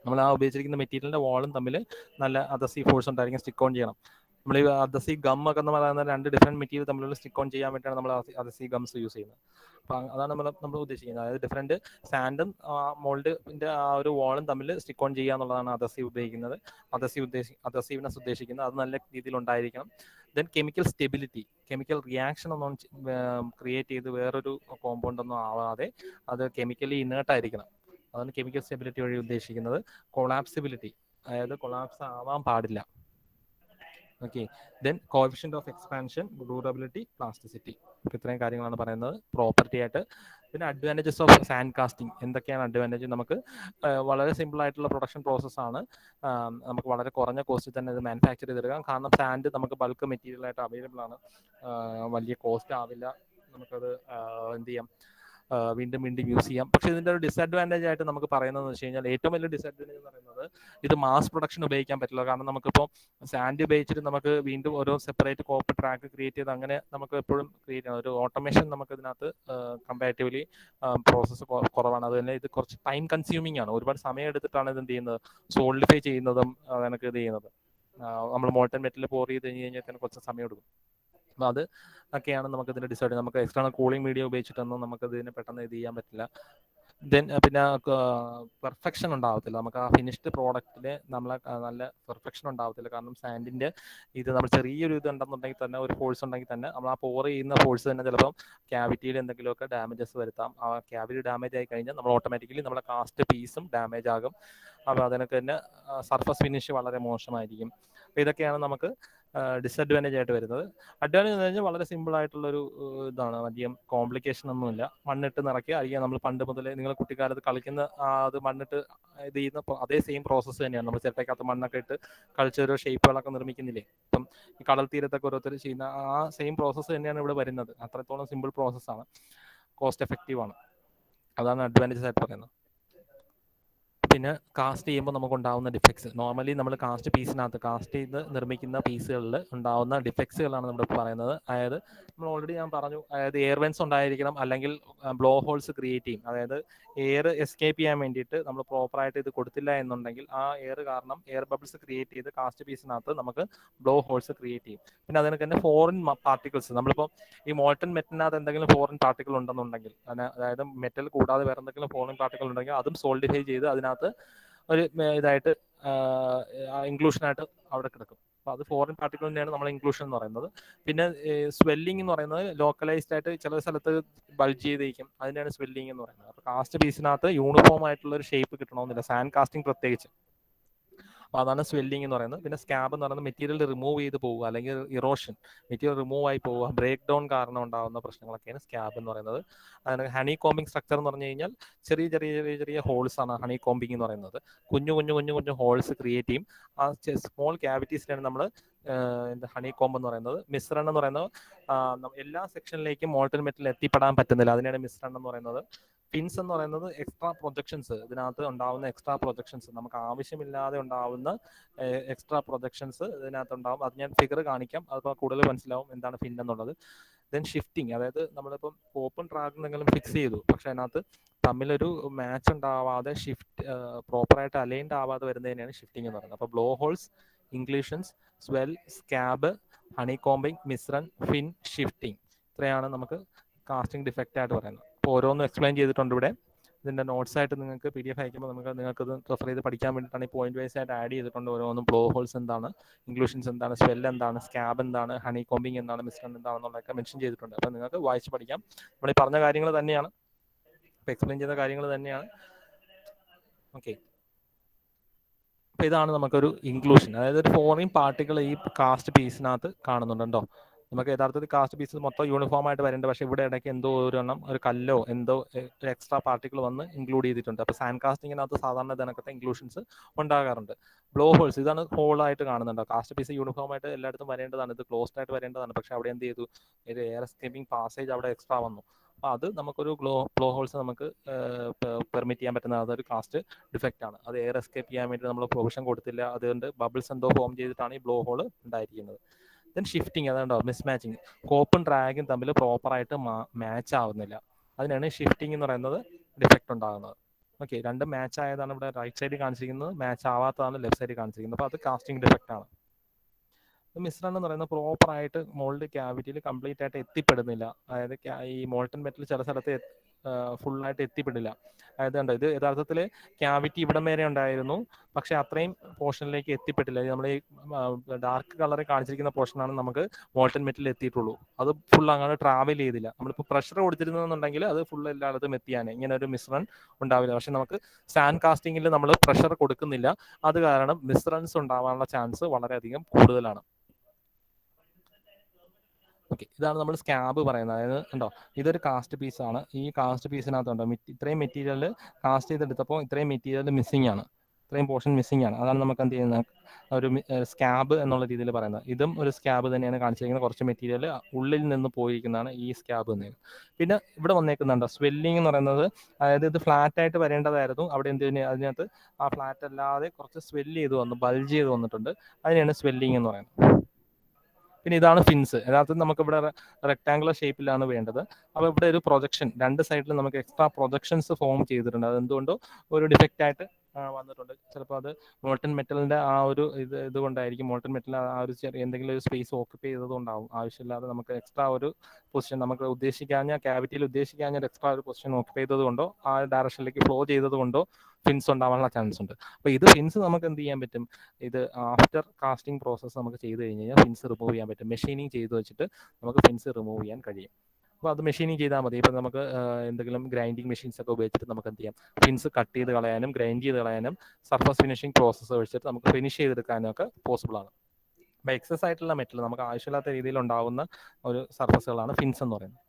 നമ്മൾ ആ ഉപയോഗിച്ചിരിക്കുന്ന മെറ്റീരിയലിന്റെ വാളും തമ്മിൽ നല്ല അദസീവ് ഫോഴ്സ് ഉണ്ടായിരിക്കും, സ്റ്റിക്ക് ഓൺ ചെയ്യണം. നമ്മൾ ഈ അദസീവ് ഗം ഒക്കെ എന്ന് പറയുന്ന രണ്ട് ഡിഫറെന്റ് മെറ്റീരിയൽ തമ്മിലുള്ള സ്റ്റിക്ക് ഓൺ ചെയ്യാൻ വേണ്ടിയാണ് നമ്മൾ അദസീവ് ഗംസ് യൂസ് ചെയ്യുന്നത്. അപ്പൊ അതാണ് നമ്മൾ ഉദ്ദേശിക്കുന്നത്. അതായത് ഡിഫറെന്റ് സാൻഡും മോൾഡിന്റെ ആ ഒരു വാളും തമ്മിൽ സ്റ്റിക്ക് ഓൺ ചെയ്യുക എന്നുള്ളതാണ് അദസീവ് ഉപയോഗിക്കുന്നത്, അദസീവ്നെസ് ഉദ്ദേശിക്കുന്നത്. അത് നല്ല രീതിയിൽ ഉണ്ടായിരിക്കണം. Then chemical stability, chemical reaction ഒന്നും ക്രിയേറ്റ് ചെയ്ത് വേറൊരു കോമ്പൗണ്ട് ഒന്നും ആവാതെ അത് കെമിക്കലി ഇനേർട്ട് ആയിരിക്കണം. അതാണ് കെമിക്കൽ സ്റ്റെബിലിറ്റി വഴി ഉദ്ദേശിക്കുന്നത്. കൊളാപ്സിബിലിറ്റി, അതായത് കൊളാപ്സ് ആവാൻ പാടില്ല. Okay. Then coefficient of expansion, durability, plasticity, ഇത്രയും കാര്യങ്ങളാണ് പറയുന്നത് പ്രോപ്പർട്ടി ആയിട്ട്. പിന്നെ അഡ്വാൻറ്റേജസ് ഓഫ് സാൻഡ് കാസ്റ്റിംഗ്, എന്തൊക്കെയാണ് അഡ്വാൻറ്റേജ്? നമുക്ക് വളരെ സിമ്പിൾ ആയിട്ടുള്ള പ്രൊഡക്ഷൻ പ്രോസസ്സാണ്. നമുക്ക് വളരെ കുറഞ്ഞ കോസ്റ്റിൽ തന്നെ ഇത് മാനുഫാക്ചർ ചെയ്തെടുക്കാം. കാരണം സാൻഡ് നമുക്ക് ബൾക്ക് മെറ്റീരിയൽ ആയിട്ട് അവൈലബിൾ ആണ്, വലിയ കോസ്റ്റ് ആവില്ല. നമുക്കത് എന്ത് ചെയ്യാം, വീണ്ടും വീണ്ടും യൂസ് ചെയ്യാം. പക്ഷേ ഇതിന്റെ ഒരു ഡിസഡ്വാൻറ്റേജ് ആയിട്ട് നമുക്ക് പറയുന്നത് വെച്ച് കഴിഞ്ഞാൽ, ഏറ്റവും വലിയ ഡിസഡ്വാൻറ്റേജ് എന്ന് പറയുന്നത് ഇത് മാസ് പ്രൊഡക്ഷൻ ഉപയോഗിക്കാൻ പറ്റില്ല. കാരണം നമുക്കിപ്പോൾ സാൻഡ് ഉപയോഗിച്ചിട്ട് നമുക്ക് വീണ്ടും ഓരോ സെപ്പറേറ്റ് കോപ്പ് ട്രാക്ക് ക്രിയേറ്റ് ചെയ്ത് അങ്ങനെ നമുക്ക് എപ്പോഴും ക്രിയേറ്റ് ചെയ്യാം. ഒരു ഓട്ടോമേഷൻ നമുക്ക് ഇതിനകത്ത് കമ്പാരിറ്റീവ്ലി പ്രോസസ്സ് കുറവാണ്. അത് തന്നെ ഇത് കുറച്ച് ടൈം കൺസ്യൂമിംഗ് ആണ്. ഒരുപാട് സമയം എടുത്തിട്ടാണ് ഇത് എന്ത് ചെയ്യുന്നത്, സോളിഡിഫൈ ചെയ്യുന്നതും നമുക്ക് ഇത് ചെയ്യുന്നത്. നമ്മൾ മോൾട്ടൺ മെറ്റൽ പോർ ചെയ്ത് കഴിഞ്ഞ് കഴിഞ്ഞാൽ തന്നെ കുറച്ച് സമയം എടുക്കും. അപ്പോൾ അത് ഒക്കെയാണ് നമുക്ക് ഇതിന്റെ ഡിസൈഡ്. നമുക്ക് എക്സ്റ്റേണൽ കൂളിംഗ് മീഡിയ ഉപയോഗിച്ചിട്ടൊന്നും നമുക്ക് ഇതിനെ പെട്ടെന്ന് ഇത് ചെയ്യാൻ പറ്റില്ല. ദെൻ പിന്നെ പെർഫെക്ഷൻ ഉണ്ടാവത്തില്ല. നമുക്ക് ആ ഫിനിഷ്ഡ് പ്രോഡക്റ്റിന് നമ്മളെ നല്ല പെർഫെക്ഷൻ ഉണ്ടാവത്തില്ല. കാരണം സാൻഡിന്റെ ഇത് നമ്മൾ ചെറിയൊരു ഇത് ഉണ്ടെന്നുണ്ടെങ്കിൽ തന്നെ, ഒരു ഫോഴ്സ് ഉണ്ടെങ്കിൽ തന്നെ നമ്മൾ ആ പോർ ചെയ്യുന്ന ഫോഴ്സ് തന്നെ ചിലപ്പം ക്യാവിറ്റിയിൽ എന്തെങ്കിലുമൊക്കെ ഡാമേജസ് വരുത്താം. ആ ക്യാവിറ്റി ഡാമേജ് ആയി കഴിഞ്ഞാൽ നമ്മൾ ഓട്ടോമാറ്റിക്കലി നമ്മുടെ കാസ്റ്റ് പീസും ഡാമേജ് ആകും. അപ്പോൾ അതിനൊക്കെ തന്നെ സർഫസ് ഫിനിഷ് വളരെ മോശമായിരിക്കും. അപ്പോൾ ഇതൊക്കെയാണ് നമുക്ക് ഡിസഡ്വാൻറ്റേജ് ആയിട്ട് വരുന്നത്. അഡ്വാൻറ്റേജ് എന്ന് പറഞ്ഞാൽ വളരെ സിമ്പിൾ ആയിട്ടുള്ളൊരു ഇതാണ്, അധികം കോംപ്ലിക്കേഷൻ ഒന്നുമില്ല. മണ്ണിട്ട് നിറയ്ക്കുക, അറിയാം നമ്മൾ പണ്ട് മുതലേ നിങ്ങൾ കുട്ടിക്കാലത്ത് കളിക്കുന്ന അത് മണ്ണിട്ട് ഇത് ചെയ്യുന്ന അതേ സെയിം പ്രോസസ്സ് തന്നെയാണ്. നമ്മൾ ചിരട്ടയ്ക്കകത്ത് മണ്ണൊക്കെ ഇട്ട് കളിച്ച് ഓരോ ഷേപ്പുകളൊക്കെ നിർമ്മിക്കുന്നില്ലേ, ഇപ്പം ഈ കടൽ തീരത്തൊക്കെ ഓരോരുത്തർ ചെയ്യുന്ന ആ സെയിം പ്രോസസ്സ് തന്നെയാണ് ഇവിടെ വരുന്നത്. അത്രത്തോളം സിമ്പിൾ പ്രോസസ്സാണ്, കോസ്റ്റ് എഫക്റ്റീവ് ആണ്. അതാണ് അഡ്വാൻറ്റേജസ് ആയിട്ട് പറയുന്നത്. പിന്നെ കാസ്റ്റ് ചെയ്യുമ്പോൾ നമുക്ക് ഉണ്ടാവുന്ന ഡിഫക്ട്സ്, നോർമലി നമ്മൾ കാസ്റ്റ് പീസിനകത്ത് കാസ്റ്റ് ചെയ്ത് നിർമ്മിക്കുന്ന പീസുകളിൽ ഉണ്ടാവുന്ന ഡിഫക്ട്സുകളാണ് നമ്മൾ പറയുന്നത്. അതായത് നമ്മൾ ഓൾറെഡി ഞാൻ പറഞ്ഞു, അതായത് എയർ വെൻസ് ഉണ്ടായിരിക്കണം, അല്ലെങ്കിൽ ബ്ലോ ഹോൾസ് ക്രിയേറ്റ് ചെയ്യും. അതായത് എയർ എസ്കേപ്പ് ചെയ്യാൻ വേണ്ടിയിട്ട് നമ്മൾ പ്രോപ്പറായിട്ട് ഇത് കൊടുത്തില്ല എന്നുണ്ടെങ്കിൽ ആ എയർ കാരണം എയർ ബബിൾസ് ക്രിയേറ്റ് ചെയ്ത് കാസ്റ്റ് പീസിനകത്ത് നമുക്ക് ബ്ലോ ഹോൾസ് ക്രിയേറ്റ് ചെയ്യും. പിന്നെ അതിന് തന്നെ ഫോറിൻ പാർട്ടിക്കിൾസ്, നമ്മളിപ്പോൾ ഈ മോൾട്ടൺ മെറ്റലിനകത്ത് എന്തെങ്കിലും ഫോറിൻ പാർട്ടിക്കിൾ ഉണ്ടെന്നുണ്ടെങ്കിൽ, അതായത് മെറ്റൽ കൂടാതെ വേറെ എന്തെങ്കിലും ഫോറിൻ പാർട്ടിക്കിൾ ഉണ്ടെങ്കിൽ അതും സോൾഡിഫൈ ചെയ്ത് അതിനകത്ത് ഒരു ഇതായിട്ട് ഇൻക്ലൂഷനായിട്ട് അവിടെ കിടക്കും. അപ്പോൾ അത് ഫോറിൻ പാർട്ടിക്കിൾ തന്നെയാണ് നമ്മൾ ഇൻക്ലൂഷൻ എന്ന് പറയുന്നത്. പിന്നെ സ്വെല്ലിംഗ് എന്ന് പറയുന്നത് ലോക്കലൈസ്ഡ് ആയിട്ട് ചില സ്ഥലത്ത് ബൾജ് ചെയ്തിരിക്കും, അതിനാണ് സ്വെല്ലിംഗ് എന്ന് പറയുന്നത്. അപ്പോൾ കാസ്റ്റ് പീസിനകത്ത് യൂണിഫോം ആയിട്ടുള്ള ഒരു ഷേപ്പ് കിട്ടണമെന്നില്ല, സാൻഡ് കാസ്റ്റിംഗ് പ്രത്യേകിച്ച്. അപ്പോൾ അതാണ് സ്വെല്ലിംഗ് എന്ന് പറയുന്നത്. പിന്നെ സ്കാബ് എന്ന് പറയുന്നത് മെറ്റീരിയൽ റിമൂവ് ചെയ്ത് പോവുക, അല്ലെങ്കിൽ ഇറോഷൻ, മെറ്റീരിയൽ റിമൂവ് ആയി പോവുക, ബ്രേക്ക് ഡൗൺ കാരണം ഉണ്ടാകുന്ന പ്രശ്നങ്ങളൊക്കെയാണ് സ്കാബ് എന്ന് പറയുന്നത്. അതിന് ഹണി കോമ്പിംഗ് സ്ട്രക്ചർ എന്ന് പറഞ്ഞു കഴിഞ്ഞാൽ ചെറിയ ചെറിയ ചെറിയ ചെറിയ ഹോൾസ് ആണ് ഹണി കോമ്പിംഗ് എന്ന് പറയുന്നത്. കുഞ്ഞു കുഞ്ഞു കുഞ്ഞു കുഞ്ഞു ഹോൾസ് ക്രിയേറ്റ് ചെയ്യും. ആ സ്മോൾ ക്യാവിറ്റീസിലാണ് നമ്മൾ ഹണി കോംബ് എന്ന് പറയുന്നത്. മിശ്രണം എന്ന് പറയുന്നത് എല്ലാ സെക്ഷനിലേക്കും മോൾട്ടൻ മെറ്റൽ എത്തിപ്പെടാൻ പറ്റുന്നില്ല, അതിനാണ് മിശ്രണം എന്ന് പറയുന്നത്. പിൻസ് എന്ന് പറയുന്നത് എക്സ്ട്രാ പ്രൊജക്ഷൻസ്, ഇതിനകത്ത് ഉണ്ടാവുന്ന എക്സ്ട്രാ പ്രൊജക്ഷൻസ്, നമുക്ക് ആവശ്യമില്ലാതെ ഉണ്ടാവുന്ന എക്സ്ട്രാ പ്രൊജക്ഷൻസ് ഇതിനകത്ത് ഉണ്ടാവും. അത് ഞാൻ ഫിഗർ കാണിക്കാം, അതിപ്പോൾ കൂടുതൽ മനസ്സിലാവും എന്താണ് ഫിൻ എന്നുള്ളത്. ദെൻ ഷിഫ്റ്റിംഗ്, അതായത് നമ്മളിപ്പം ഓപ്പൺ ട്രാക്ക് എന്തെങ്കിലും ഫിക്സ് ചെയ്തു, പക്ഷെ അതിനകത്ത് തമ്മിലൊരു മാച്ച് ഉണ്ടാവാതെ ഷിഫ്റ്റ് പ്രോപ്പറായിട്ട് അലൈൻഡ് ആവാതെ വരുന്നതിനെയാണ് ഷിഫ്റ്റിംഗ് എന്ന് പറയുന്നത്. അപ്പോൾ blow holes, inclusions, swell, scab, honeycombing, misrun, fin, shifting, ഇത്രയാണ് നമുക്ക് കാസ്റ്റിംഗ് ഡിഫക്റ്റ് ആയിട്ട് പറയുന്നത്. അപ്പോൾ ഓരോന്നും എക്സ്പ്ലെയിൻ ചെയ്തിട്ടുണ്ട് ഇവിടെ. ഇതിൻ്റെ നോട്ട്സ് ആയിട്ട് നിങ്ങൾക്ക് PDF അയക്കുമ്പോൾ നിങ്ങൾക്ക് ഇത് റെഫർ ചെയ്ത് പഠിക്കാൻ വേണ്ടിയിട്ടാണ് ഈ പോയിന്റ് വൈസ് ആയിട്ട് ആഡ് ചെയ്തിട്ടുണ്ട്. ഓരോന്നും ബ്ലോ ഹോൾസ് എന്താണ്, ഇൻക്ലൂഷൻസ് എന്താണ്, സ്വെൽ എന്താണ്, സ്കാബ് എന്താണ്, ഹണി കോമ്പിംഗ് എന്താണ്, മിശ്രൺ എന്താണെന്നുള്ളതൊക്കെ മെൻഷൻ ചെയ്തിട്ടുണ്ട്. അപ്പോൾ നിങ്ങൾക്ക് വായിച്ച് പഠിക്കാം. നമ്മൾ ഈ പറഞ്ഞ കാര്യങ്ങൾ തന്നെയാണ്, ഇപ്പോൾ എക്സ്പ്ലെയിൻ ചെയ്ത കാര്യങ്ങൾ തന്നെയാണ്. ഓക്കെ, അപ്പോൾ ഇതാണ് നമുക്കൊരു ഇൻക്ലൂഷൻ, അതായത് ഒരു ഫോറിൻ പാർട്ടിക്കിൾ ഈ കാസ്റ്റ് പീസിനകത്ത് കാണുന്നുണ്ടോ. നമുക്ക് യഥാർത്ഥത്തിൽ കാസ്റ്റ് പീസ് മൊത്തം യൂണിഫോം ആയിട്ട് വരേണ്ടത്, പക്ഷേ ഇവിടെ ഇടയ്ക്ക് എന്തോ ഒരു കല്ലോ എന്തോ എക്സ്ട്രാ പാർട്ടിക്കിൾ വന്ന് ഇൻക്ലൂഡ് ചെയ്തിട്ടുണ്ട്. അപ്പോൾ സാൻഡ് കാസ്റ്റിങ്ങിനകത്ത് സാധാരണ ഇതിനകത്തെ ഇൻക്ലൂഷൻസ് ഉണ്ടാകാറുണ്ട്. ബ്ലോ ഹോൾസ്, ഇതാണ് ഹോളായിട്ട് കാണുന്നുണ്ടോ. കാസ്റ്റ് പീസ് യൂണിഫോം ആയിട്ട് എല്ലായിടത്തും വരേണ്ടതാണ്, ഇത് ക്ലോസ്ഡ് ആയിട്ട് വരേണ്ടതാണ്, പക്ഷേ അവിടെ എന്ത് ചെയ്തു, ഒരു എയർ എസ്കേപ്പിംഗ് പാസേജ് അവിടെ എക്സ്ട്രാ വന്നു. അപ്പോൾ അത് നമുക്കൊരു ബ്ലോ ഹോൾസ് നമുക്ക് പെർമിറ്റ് ചെയ്യാൻ പറ്റുന്ന അതൊരു കാസ്റ്റ് ഡിഫക്റ്റ് ആണ്. അത് എയർ എസ്കേപ്പ് ചെയ്യാൻ വേണ്ടി നമ്മൾ പ്രൊവിഷൻ കൊടുത്തില്ല, അതുകൊണ്ട് ബബിൾസ് എന്തോ ഫോം ചെയ്തിട്ടാണ് ഈ ബ്ലോ ഹോൾ ഉണ്ടായിരിക്കുന്നത്. ദെൻ ഷിഫ്റ്റിംഗ്, അതുണ്ടോ മിസ് മാച്ചിങ്, കോപ്പും ഡ്രാഗും തമ്മിൽ പ്രോപ്പറായിട്ട് മാച്ച് ആവുന്നില്ല, അതിനാണ് ഷിഫ്റ്റിംഗ് എന്ന് പറയുന്നത് ഡിഫക്റ്റ് ഉണ്ടാകുന്നത്. ഓക്കെ, രണ്ടും മാച്ച് ആയതാണ് ഇവിടെ റൈറ്റ് സൈഡിൽ കാണിച്ചിരിക്കുന്നത്, മാച്ച് ആവാത്തതാണ് ലെഫ്റ്റ് സൈഡിൽ കാണിച്ചിരിക്കുന്നത്. അപ്പോൾ അത് കാസ്റ്റിംഗ് ഡിഫക്റ്റ് ആണ്. മിശ്രണം എന്ന് പറയുന്നത് പ്രോപ്പറായിട്ട് മോൾഡ് ക്യാവിറ്റിയിൽ കംപ്ലീറ്റ് ആയിട്ട് എത്തിപ്പെടുന്നില്ല, അതായത് ഈ മോൾട്ടൺ മെറ്റൽ ചില സ്ഥലത്ത് ഫുള്ളായിട്ട് എത്തിപ്പെടില്ല. അതായത് കണ്ടോ, ഇത് യഥാർത്ഥത്തിൽ ക്യാവിറ്റി ഇവിടം വരെ ഉണ്ടായിരുന്നു, പക്ഷെ അത്രയും പോർഷനിലേക്ക് എത്തിപ്പെട്ടില്ല. നമ്മൾ ഈ ഡാർക്ക് കളറിൽ കാണിച്ചിരിക്കുന്ന പോർഷനാണ് നമുക്ക് മോൾട്ടൺ മെറ്റൽ എത്തിയിട്ടുള്ളൂ, അത് ഫുൾ അങ്ങനെ ട്രാവൽ ചെയ്തില്ല. നമ്മളിപ്പോൾ പ്രഷർ കൊടുത്തിരുന്നെന്നുണ്ടെങ്കിൽ അത് ഫുൾ എല്ലായിടത്തും എത്തിയാനേ ഇങ്ങനെ ഒരു മിശ്രൺ ഉണ്ടാവില്ല. പക്ഷെ നമുക്ക് സാൻഡ് കാസ്റ്റിങ്ങിൽ നമ്മൾ പ്രഷർ കൊടുക്കുന്നില്ല, അത് കാരണം മിശ്രൺസ് ഉണ്ടാവാനുള്ള ചാൻസ് വളരെയധികം കൂടുതലാണ്. ഓക്കെ, ഇതാണ് നമ്മൾ സ്കാബ് പറയുന്നത്. അതായത് ഉണ്ടോ, ഇതൊരു കാസ്റ്റ് പീസാണ്. ഈ കാസ്റ്റ് പീസിനകത്തുണ്ടോ ഇത്രയും മെറ്റീരിയൽ കാസ്റ്റ് ചെയ്തെടുത്തപ്പോൾ ഇത്രയും മെറ്റീരിയൽ മിസ്സിംഗ് ആണ്, ഇത്രയും പോർഷൻ മിസ്സിംഗ് ആണ്. അതാണ് നമുക്ക് എന്ത് ചെയ്യുന്നത്, ഒരു സ്കാബ് എന്നുള്ള രീതിയിൽ പറയുന്നത്. ഇതും ഒരു സ്കാബ് തന്നെയാണ് കാണിച്ചിരിക്കുന്നത്, കുറച്ച് മെറ്റീരിയൽ ഉള്ളിൽ നിന്ന് പോയിരിക്കുന്നതാണ് ഈ സ്കാബ് എന്ന്. പിന്നെ ഇവിടെ വന്നേക്കുന്നുണ്ടോ സ്വെല്ലിംഗ് എന്ന് പറയുന്നത്, അതായത് ഇത് ഫ്ലാറ്റ് ആയിട്ട് വരേണ്ടതായിരുന്നു, അവിടെ എന്ത് അതിനകത്ത് ആ ഫ്ലാറ്റ് അല്ലാതെ കുറച്ച് സ്വെല്ല് ചെയ്ത് വന്നു, ബൾജ് ചെയ്ത് വന്നിട്ടുണ്ട്, അതിനെയാണ് സ്വെല്ലിംഗ് എന്ന് പറയുന്നത്. പിന്നെ ഇതാണ് ഫിൻസ്, യഥാർത്ഥത്തിൽ നമുക്ക് ഇവിടെ റെക്ടാങ്കുലർ ഷേപ്പിലാണ് വേണ്ടത്. അപ്പോൾ ഇവിടെ ഒരു പ്രൊജക്ഷൻ, രണ്ട് സൈഡിലും നമുക്ക് എക്സ്ട്രാ പ്രൊജക്ഷൻസ് ഫോം ചെയ്തിട്ടുണ്ട്, അതെന്തുകൊണ്ടോ ഒരു ഡിഫക്റ്റ് ആയിട്ട് വന്നിട്ടുണ്ട്. ചിലപ്പോൾ അത് മോൾട്ടൺ മെറ്റലിന്റെ ആ ഒരു ഇതുകൊണ്ടായിരിക്കും, മോൾട്ടൺ മെറ്റൽ ആ ഒരു ചെറിയ എന്തെങ്കിലും ഒരു സ്പേസ് ഓക്യുപ്പൈ ചെയ്തതുകൊണ്ടാവും. ആവശ്യമില്ലാതെ നമുക്ക് എക്സ്ട്രാ ഒരു പൊസിഷൻ, നമുക്ക് ഉദ്ദേശിക്കാഞ്ഞ ക്യാവിറ്റിയിൽ ഉദ്ദേശിക്കാഞ്ഞ എക്സ്ട്രാ ഒരു പൊസിഷൻ ഓക്യുപ്പൈ ചെയ്തതുകൊണ്ടോ ആ ഡയറക്ഷനിലേക്ക് ഫ്ലോ ചെയ്തതുകൊണ്ടോ ഫിൻസ് ഉണ്ടാവാനുള്ള ചാൻസ് ഉണ്ട്. അപ്പോൾ ഇത് ഫിൻസ് നമുക്ക് എന്ത് ചെയ്യാൻ പറ്റും, ഇത് ആഫ്റ്റർ കാസ്റ്റിംഗ് പ്രോസസ്സ് നമുക്ക് ചെയ്ത് കഴിഞ്ഞ് കഴിഞ്ഞാൽ ഫിൻസ് റിമൂവ് ചെയ്യാൻ പറ്റും. മെഷീനിങ് ചെയ്ത് വെച്ചിട്ട് നമുക്ക് ഫിൻസ് റിമൂവ് ചെയ്യാൻ കഴിയും. അപ്പോൾ അത് മെഷീനിങ് ചെയ്താൽ മതി. ഇപ്പം നമുക്ക് എന്തെങ്കിലും ഗ്രൈൻഡിങ് മെഷീൻസ് ഒക്കെ ഉപയോഗിച്ചിട്ട് നമുക്ക് എന്ത് ചെയ്യാം, ഫിൻസ് കട്ട് ചെയ്ത് കളയാനും ഗ്രൈൻഡ് ചെയ്ത് കളയാനും സർഫസ് ഫിനിഷിംഗ് പ്രോസസ്സ് വെച്ചിട്ട് നമുക്ക് ഫിനിഷ് ചെയ്തെടുക്കാനും ഒക്കെ പോസിബിൾ ആണ്. അപ്പോൾ എക്സസ് ആയിട്ടുള്ള മെറ്റൽ നമുക്ക് ആവശ്യമില്ലാത്ത രീതിയിൽ ഉണ്ടാകുന്ന ഒരു സർഫസുകളാണ് ഫിൻസ് എന്ന് പറയുന്നത്.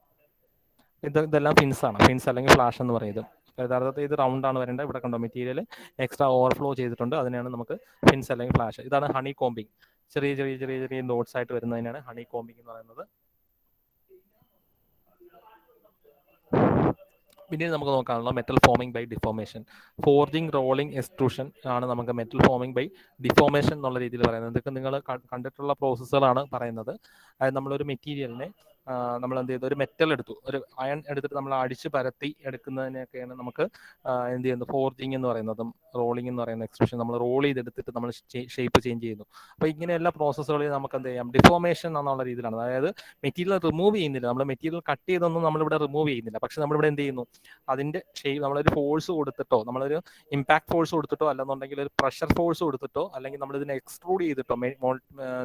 ഇതെല്ലാം ഫിൻസ് ആണ്, ഫിൻസ് അല്ലെങ്കിൽ ഫ്ലാഷ് എന്ന് പറയുന്നത്. യഥാർത്ഥത്തിൽ ഇത് റൗണ്ട് ആണ് വരേണ്ടത്. ഇവിടെ കണ്ടോ മെറ്റീരിയൽ എക്സ്ട്രാ ഓവർഫ്ലോ ചെയ്തിട്ടുണ്ട്, അതിനാണ് നമുക്ക് ഫിൻസ് അല്ലെങ്കിൽ ഫ്ലാഷ്. ഇതാണ് ഹണി കോമ്പിംഗ്, ചെറിയ ചെറിയ ചെറിയ ചെറിയ നോട്ട്സ് ആയിട്ട് വരുന്നതിനാണ് ഹണി കോമ്പിംഗ് എന്ന് പറയുന്നത്. പിന്നെ നമുക്ക് നോക്കാനുള്ള metal forming by deformation. Forging, rolling, extrusion ആണ് നമുക്ക് മെറ്റൽ ഫോമിംഗ് ബൈ ഡിഫോമേഷൻ എന്നുള്ള രീതിയിൽ പറയുന്നത്. ഇതൊക്കെ നിങ്ങൾ കണ്ടിട്ടുള്ള പ്രോസസ്സുകളാണ് പറയുന്നത്. അതായത് നമ്മളൊരു മെറ്റീരിയലിനെ നമ്മൾ എന്ത് ചെയ്തു, ഒരു മെറ്റൽ എടുത്തു, ഒരു അയൺ എടുത്തിട്ട് നമ്മൾ അടിച്ച് പരത്തി എടുക്കുന്നതിനൊക്കെയാണ് നമുക്ക് എന്ത് ചെയ്യുന്നത്, ഫോർജിങ് എന്ന് പറയുന്നതും റോളിംഗ് എന്ന് പറയുന്ന എക്സ്പ്രഷൻ. നമ്മൾ റോൾ ചെയ്തെടുത്തിട്ട് നമ്മൾ ഷേപ്പ് ചേഞ്ച് ചെയ്യുന്നു. അപ്പോൾ ഇങ്ങനെയുള്ള പ്രോസസ്സുകളിൽ നമുക്ക് എന്ത് ചെയ്യാം, ഡിഫോമേഷൻ എന്നുള്ള രീതിയിലാണ്. അതായത് മെറ്റീരിയൽ റിമൂവ് ചെയ്യുന്നില്ല, നമ്മൾ മെറ്റീരിയൽ കട്ട് ചെയ്തൊന്നും നമ്മളിവിടെ റിമൂവ് ചെയ്യുന്നില്ല, പക്ഷെ നമ്മളിവിടെ എന്ത് ചെയ്യുന്നു, അതിന്റെ ഷേപ്പ് നമ്മളൊരു ഫോഴ്സ് കൊടുത്തിട്ടോ, നമ്മളൊരു ഇമ്പാക്ട് ഫോഴ്സ് കൊടുത്തിട്ടോ, അല്ലെന്നുണ്ടെങ്കിൽ ഒരു പ്രഷർ ഫോഴ്സ് കൊടുത്തിട്ടോ, അല്ലെങ്കിൽ നമ്മൾ ഇതിനെ എക്സ്ട്രൂഡ് ചെയ്തിട്ടോ,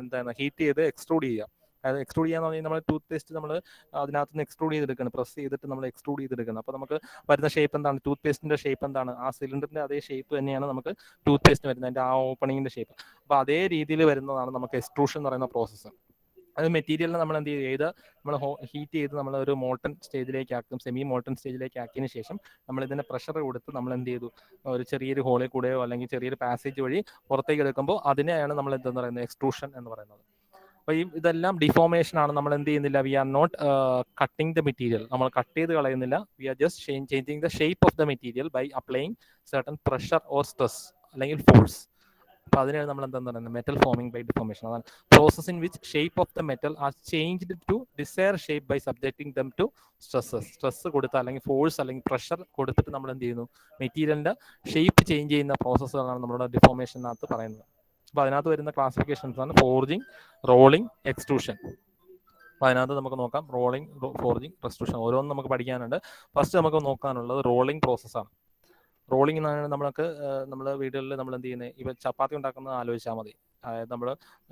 എന്താണ് ഹീറ്റ് ചെയ്ത് എക്സ്ട്രൂഡ് ചെയ്യുക, അതായത് എക്സ്ട്രൂഡ് ചെയ്യാന്ന് പറഞ്ഞാൽ നമ്മൾ ടൂത്ത് പേസ്റ്റ് നമ്മൾ അതിനകത്ത് നിന്ന് എക്സ്ട്രൂഡ് ചെയ്തെടുക്കണം, പ്രസ് ചെയ്തിട്ട് നമ്മൾ എക്സ്ട്രൂഡ് ചെയ്തെടുക്കണം. അപ്പോൾ നമുക്ക് വരുന്ന ഷേപ്പ് എന്താണ്, ടൂത്ത് പേസ്റ്റിന്റെ ഷേപ്പ് എന്താണ്, ആ സിലിണ്ടറിന്റെ അതേ ഷേപ്പ് തന്നെയാണ് നമുക്ക് ടൂത്ത് പേസ്റ്റ് വരുന്നത്, അതിന്റെ ആ ഓപ്പണിങ്ങിന്റെ ഷേപ്പ്. അപ്പോൾ അതേ രീതിയിൽ വരുന്നതാണ് നമുക്ക് എക്സ്ട്രൂഷൻ എന്ന് പറയുന്ന പ്രോസസ്സ്. അത് മെറ്റീരിയലിനെ നമ്മൾ എന്ത് ചെയ്ത് നമ്മൾ ഹീറ്റ് ചെയ്ത് നമ്മൾ ഒരു മോൾട്ടൺ സ്റ്റേജിലേക്ക് ആക്കും, സെമി മോൾട്ടൺ സ്റ്റേജിലേക്ക് ആക്കിയതിന് ശേഷം നമ്മൾ ഇതിന്റെ പ്രഷർ കൊടുത്ത് നമ്മൾ എന്ത് ചെയ്തു, ഒരു ചെറിയൊരു ഹോളിൽ കൂടെയോ അല്ലെങ്കിൽ ചെറിയൊരു പാസേജ് വഴി പുറത്തേക്ക് എടുക്കുമ്പോൾ അതിനെയാണ് നമ്മൾ എന്തെന്ന് പറയുന്നത്, എക്സ്ട്രൂഷൻ എന്ന് പറയുന്നത്. അപ്പോൾ ഇതെല്ലാം ഡിഫോർമേഷൻ ആണ്. നമ്മൾ എന്ത് ചെയ്യുന്നില്ല, we are not cutting the material, നമ്മൾ കട്ട് ചെയ്ത് കളയുന്നില്ല, we are just changing the shape of the material by applying certain pressure or stress അല്ലെങ്കിൽ ഫോഴ്സ്. അപ്പോൾ അതിനാണ് നമ്മൾ എന്താ പറയുന്നത്, മെറ്റൽ ഫോമിംഗ് ബൈ ഡിഫോർമേഷൻ. അതാണ് process in which shape of the metal are changed to desire shape by subjecting them to stresses. Stress കൊടുത്ത് അല്ലെങ്കിൽ force അല്ലെങ്കിൽ പ്രഷർ കൊടുത്തിട്ട് നമ്മൾ എന്ത് ചെയ്യുന്നു, മെറ്റീരിയലിന്റെ ഷേപ്പ് ചേഞ്ച് ചെയ്യുന്ന പ്രോസസ്സുകളാണ് നമ്മുടെ ഡിഫോർമേഷനകത്ത് പറയുന്നത്. അപ്പോൾ അതിനകത്ത് വരുന്ന ക്ലാസിഫിക്കേഷൻസ് ആണ് ഫോർജിങ്, റോളിംഗ്, എക്സ്ട്രൂഷൻ. അപ്പോൾ അതിനകത്ത് നമുക്ക് നോക്കാം റോളിംഗ്, ഫോർജിങ്, എക്സ്ട്രൂഷൻ ഓരോന്നും നമുക്ക് പഠിക്കാനുണ്ട്. ഫസ്റ്റ് നമുക്ക് നോക്കാനുള്ളത് റോളിംഗ് പ്രോസസ്സാണ്. റോളിംഗ് എന്നാണ് നമ്മൾ വീടുകളിൽ നമ്മൾ എന്ത് ചെയ്യുന്നത്, ഇപ്പം ചപ്പാത്തി ഉണ്ടാക്കുന്നത് ആലോചിച്ചാൽ മതി. അതായത്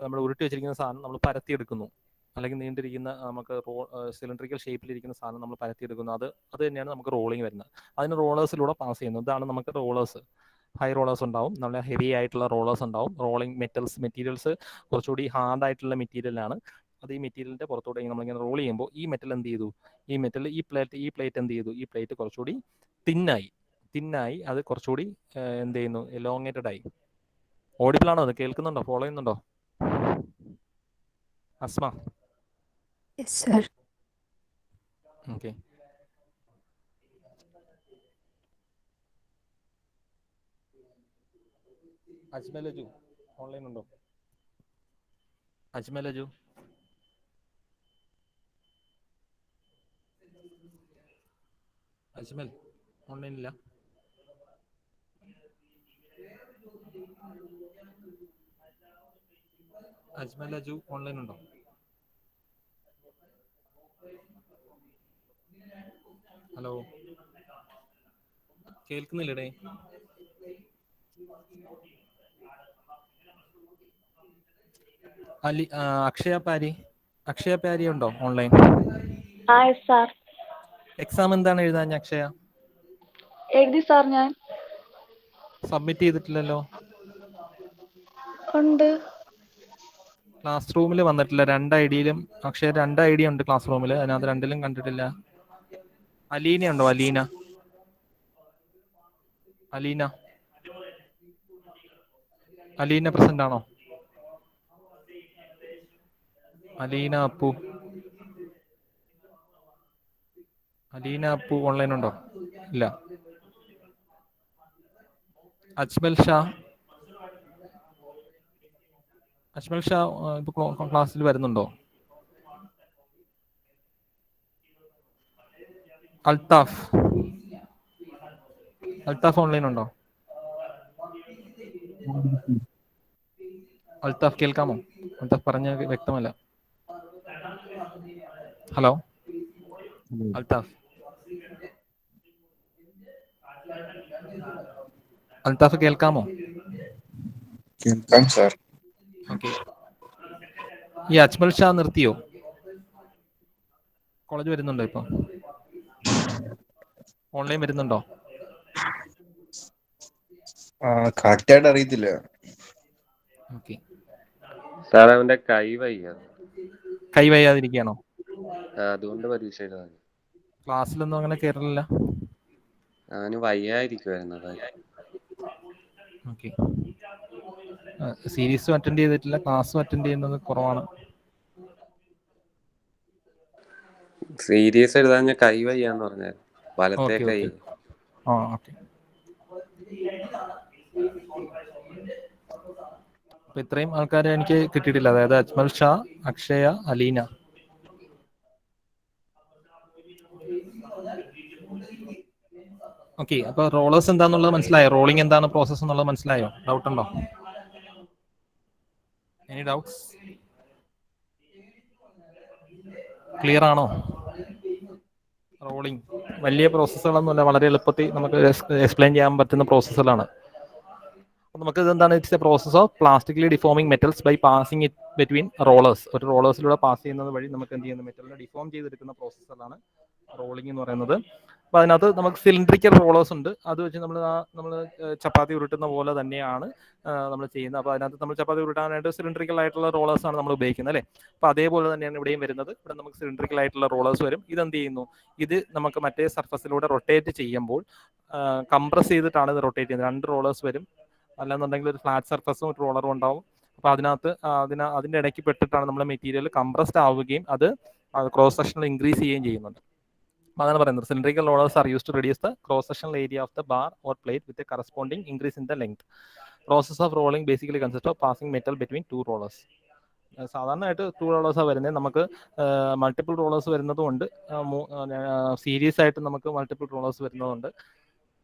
നമ്മൾ ഉരുട്ടി വെച്ചിരിക്കുന്ന സാധനം നമ്മൾ പരത്തിയെടുക്കുന്നു, അല്ലെങ്കിൽ നീണ്ടിരിക്കുന്ന നമുക്ക് സിലിണ്ടറിക്കൽ ഷേപ്പിലിരിക്കുന്ന സാധനം നമ്മൾ പരത്തിയെടുക്കുന്നു. അത് തന്നെയാണ് നമുക്ക് റോളിംഗ് വരുന്നത്. അതിന് റോളേഴ്സിലൂടെ പാസ് ചെയ്യുന്നു. ഇതാണ് നമുക്ക് റോളേഴ്സ്. ഹൈ റോളേഴ്സ് ഉണ്ടാവും, നല്ല ഹെവി ആയിട്ടുള്ള റോളേഴ്സ് ഉണ്ടാവും. റോളിംഗ് മെറ്റീരിയൽസ് കുറച്ചുകൂടി ഹാർഡ് ആയിട്ടുള്ള മെറ്റീരിയലാണ്. അത് ഈ മെറ്റീരിയലിന്റെ പുറത്തോടെ നമ്മളിങ്ങനെ റോൾ ചെയ്യുമ്പോൾ ഈ മെറ്റൽ എന്ത് ചെയ്തു, ഈ മെറ്റൽ ഈ പ്ലേറ്റ് എന്ത് ചെയ്തു, ഈ പ്ലേറ്റ് കുറച്ചുകൂടി തിന്നായി അത് കുറച്ചുകൂടി എന്ത് ചെയ്യുന്നു, എലോങ്ങേറ്റഡ് ആയി. ഓഡിബിൾ ആണോ? അത് കേൾക്കുന്നുണ്ടോ? ഫോളോ ചെയ്യുന്നുണ്ടോ അസ്മ? ഓക്കെ. അജ്മലജു ഓൺലൈൻ ഉണ്ടോ? അജ്മലജു അജ്മൽ ഓൺലൈനില്ല? അജ്മലജു ഓൺലൈൻ ഉണ്ടോ? ഹലോ, കേൾക്കുന്നില്ലടേ. അക്ഷയ പാരി ഉണ്ടോ ഓൺലൈൻ? എക്സാം എന്താണ് എഴുതാൻ അക്ഷയ? എഴുതി സാർ. ഞാൻ സബ്മിറ്റ് ചെയ്തിട്ടില്ലല്ലോ. ഉണ്ട്. ക്ലാസ് റൂമിൽ വന്നിട്ടില്ല. 2 ഐഡിയിലും അക്ഷയ 2 ഐഡി ഉണ്ട് ക്ലാസ് റൂമിൽ, അതിനകത്ത് 2ലും കണ്ടിട്ടില്ല. അലീന ഉണ്ടോ? അലീന പ്രസന്റ് ആണോ? അലീന അപ്പു ഓൺലൈൻ ഉണ്ടോ? ഇല്ല. അജ്മൽ ഷാ ഇപ്പൊ ക്ലാസ്സിൽ വരുന്നുണ്ടോ? അൽത്താഫ് ഓൺലൈൻ ഉണ്ടോ? അൽത്താഫ് കേൾക്കാമോ? അൽത്താഫ് പറഞ്ഞ വ്യക്തമല്ല. ഹലോ അൽത്താഫ് കേൾക്കാമോ? കേൾക്കാം സാർ. ഓക്കെ. ഈ അജ്മൽ ഷാ നിർത്തിയോ? കോളേജ് വരുന്നുണ്ടോ? ഇപ്പൊ ഓൺലൈൻ വരുന്നുണ്ടോ? കറക്റ്റായിട്ട് അറിയത്തില്ല. ഓക്കെ. സാർ അവന്റെ കൈ വയ്യാതിരിക്കുകയാണോ? അതുകൊണ്ട് പരീക്ഷ എഴുതാൻ. ക്ലാസ്സിലൊന്നും അങ്ങനെ കയറില്ല. അവന് വയ്യായിരിക്കുവായിരുന്നു. ഓക്കെ. സീരീസും അറ്റൻഡ് ചെയ്തിട്ടില്ല, ക്ലാസ്സും അറ്റൻഡ് ചെയ്യുന്നത് കുറവാണ്. സീരീസ് എഴുതാൻ ഞാൻ കൈ വയ്യാന്ന് പറഞ്ഞായിരുന്നു. വലത്തെ കൈ. ഓക്കെ. അപ്പൊ ഇത്രയും ആൾക്കാരെ എനിക്ക് കിട്ടിയിട്ടില്ല. അതായത് അജ്മൽ ഷാ, അക്ഷയ, അലീന. ഓക്കെ. അപ്പൊ റോളേഴ്സ് എന്താന്നുള്ളത് മനസ്സിലായോ? റോളിംഗ് എന്താണ് പ്രോസസ് എന്നുള്ളത് മനസ്സിലായോ? ഡൗട്ട് ഉണ്ടോ? Any doubts? ക്ലിയർ ആണോ? റോളിംഗ് വലിയ പ്രോസസ്സുകളൊന്നുമല്ല, വളരെ എളുപ്പത്തിൽ നമുക്ക് എക്സ്പ്ലെയിൻ ചെയ്യാൻ പറ്റുന്ന പ്രോസസ്സുകളാണ്. നമുക്ക് ഇതെന്താണ്, it's a process of plastically deforming metals by passing it between rollers. ഒരു റോളേഴ്സിലൂടെ പാസ് ചെയ്യുന്നത് വഴി നമുക്ക് എന്ത് ചെയ്യുന്ന മെറ്റലിനെ ഡിഫോം ചെയ്തെടുക്കുന്ന പ്രോസസ്സാണ് റോളിംഗ് എന്ന് പറയുന്നത്. അപ്പോൾ അതിനകത്ത് നമുക്ക് സിലിണ്ടറിക്കൽ റോളേഴ്സ് ഉണ്ട്. അത് വെച്ച് നമ്മൾ ചപ്പാത്തി ഉരുട്ടുന്ന പോലെ തന്നെയാണ് നമ്മൾ ചെയ്യുന്നത്. അപ്പോൾ അതിനകത്ത് നമ്മൾ ചപ്പാത്തി ഉരുട്ടാനായിട്ട് സിലിണ്ടറിക്കൽ ആയിട്ടുള്ള റോളേഴ്സാണ് നമ്മൾ ഉപയോഗിക്കുന്നത് അല്ലേ. അപ്പോൾ അതേപോലെ തന്നെയാണ് ഇവിടെയും വരുന്നത്. ഇവിടെ നമുക്ക് സിലിണ്ടറിക്കൽ ആയിട്ടുള്ള റോളേഴ്സ് വരും. ഇതെന്ത് ചെയ്യുന്നു, ഇത് നമുക്ക് മറ്റേ സർഫസിലൂടെ റൊട്ടേറ്റ് ചെയ്യുമ്പോൾ കംപ്രസ് ചെയ്തിട്ടാണ് ഇത് റൊട്ടേറ്റ് ചെയ്യുന്നത്. 2 റോളേഴ്സ് വരും, അല്ലെന്നുണ്ടെങ്കിൽ ഒരു ഫ്ലാറ്റ് സർഫസും ഒരു റോളറും ഉണ്ടാവും. അപ്പോൾ അതിനകത്ത് അതിൻ്റെ ഇടയ്ക്ക് പെട്ടിട്ടാണ് നമ്മുടെ മെറ്റീരിയൽ കംപ്രസ്ഡ് ആവുകയും അത് ക്രോസ് സെക്ഷനിൽ ഇൻക്രീസ് ചെയ്യുകയും ചെയ്യുന്നുണ്ട്. അപ്പോൾ അതാണ് പറയുന്നത്, cylindrical rollers are use to reduce the cross sectional area of the bar or plate with a corresponding increase in the length. Process of rolling basically consist of passing metal between 2 rollers. സാധാരണയായിട്ട് 2 റോളേഴ്സാണ് വരുന്നത്. നമുക്ക് multiple rollers വരുന്നതുകൊണ്ട് series ആയിട്ട് നമുക്ക് multiple rollers വരുന്നതുണ്ട്.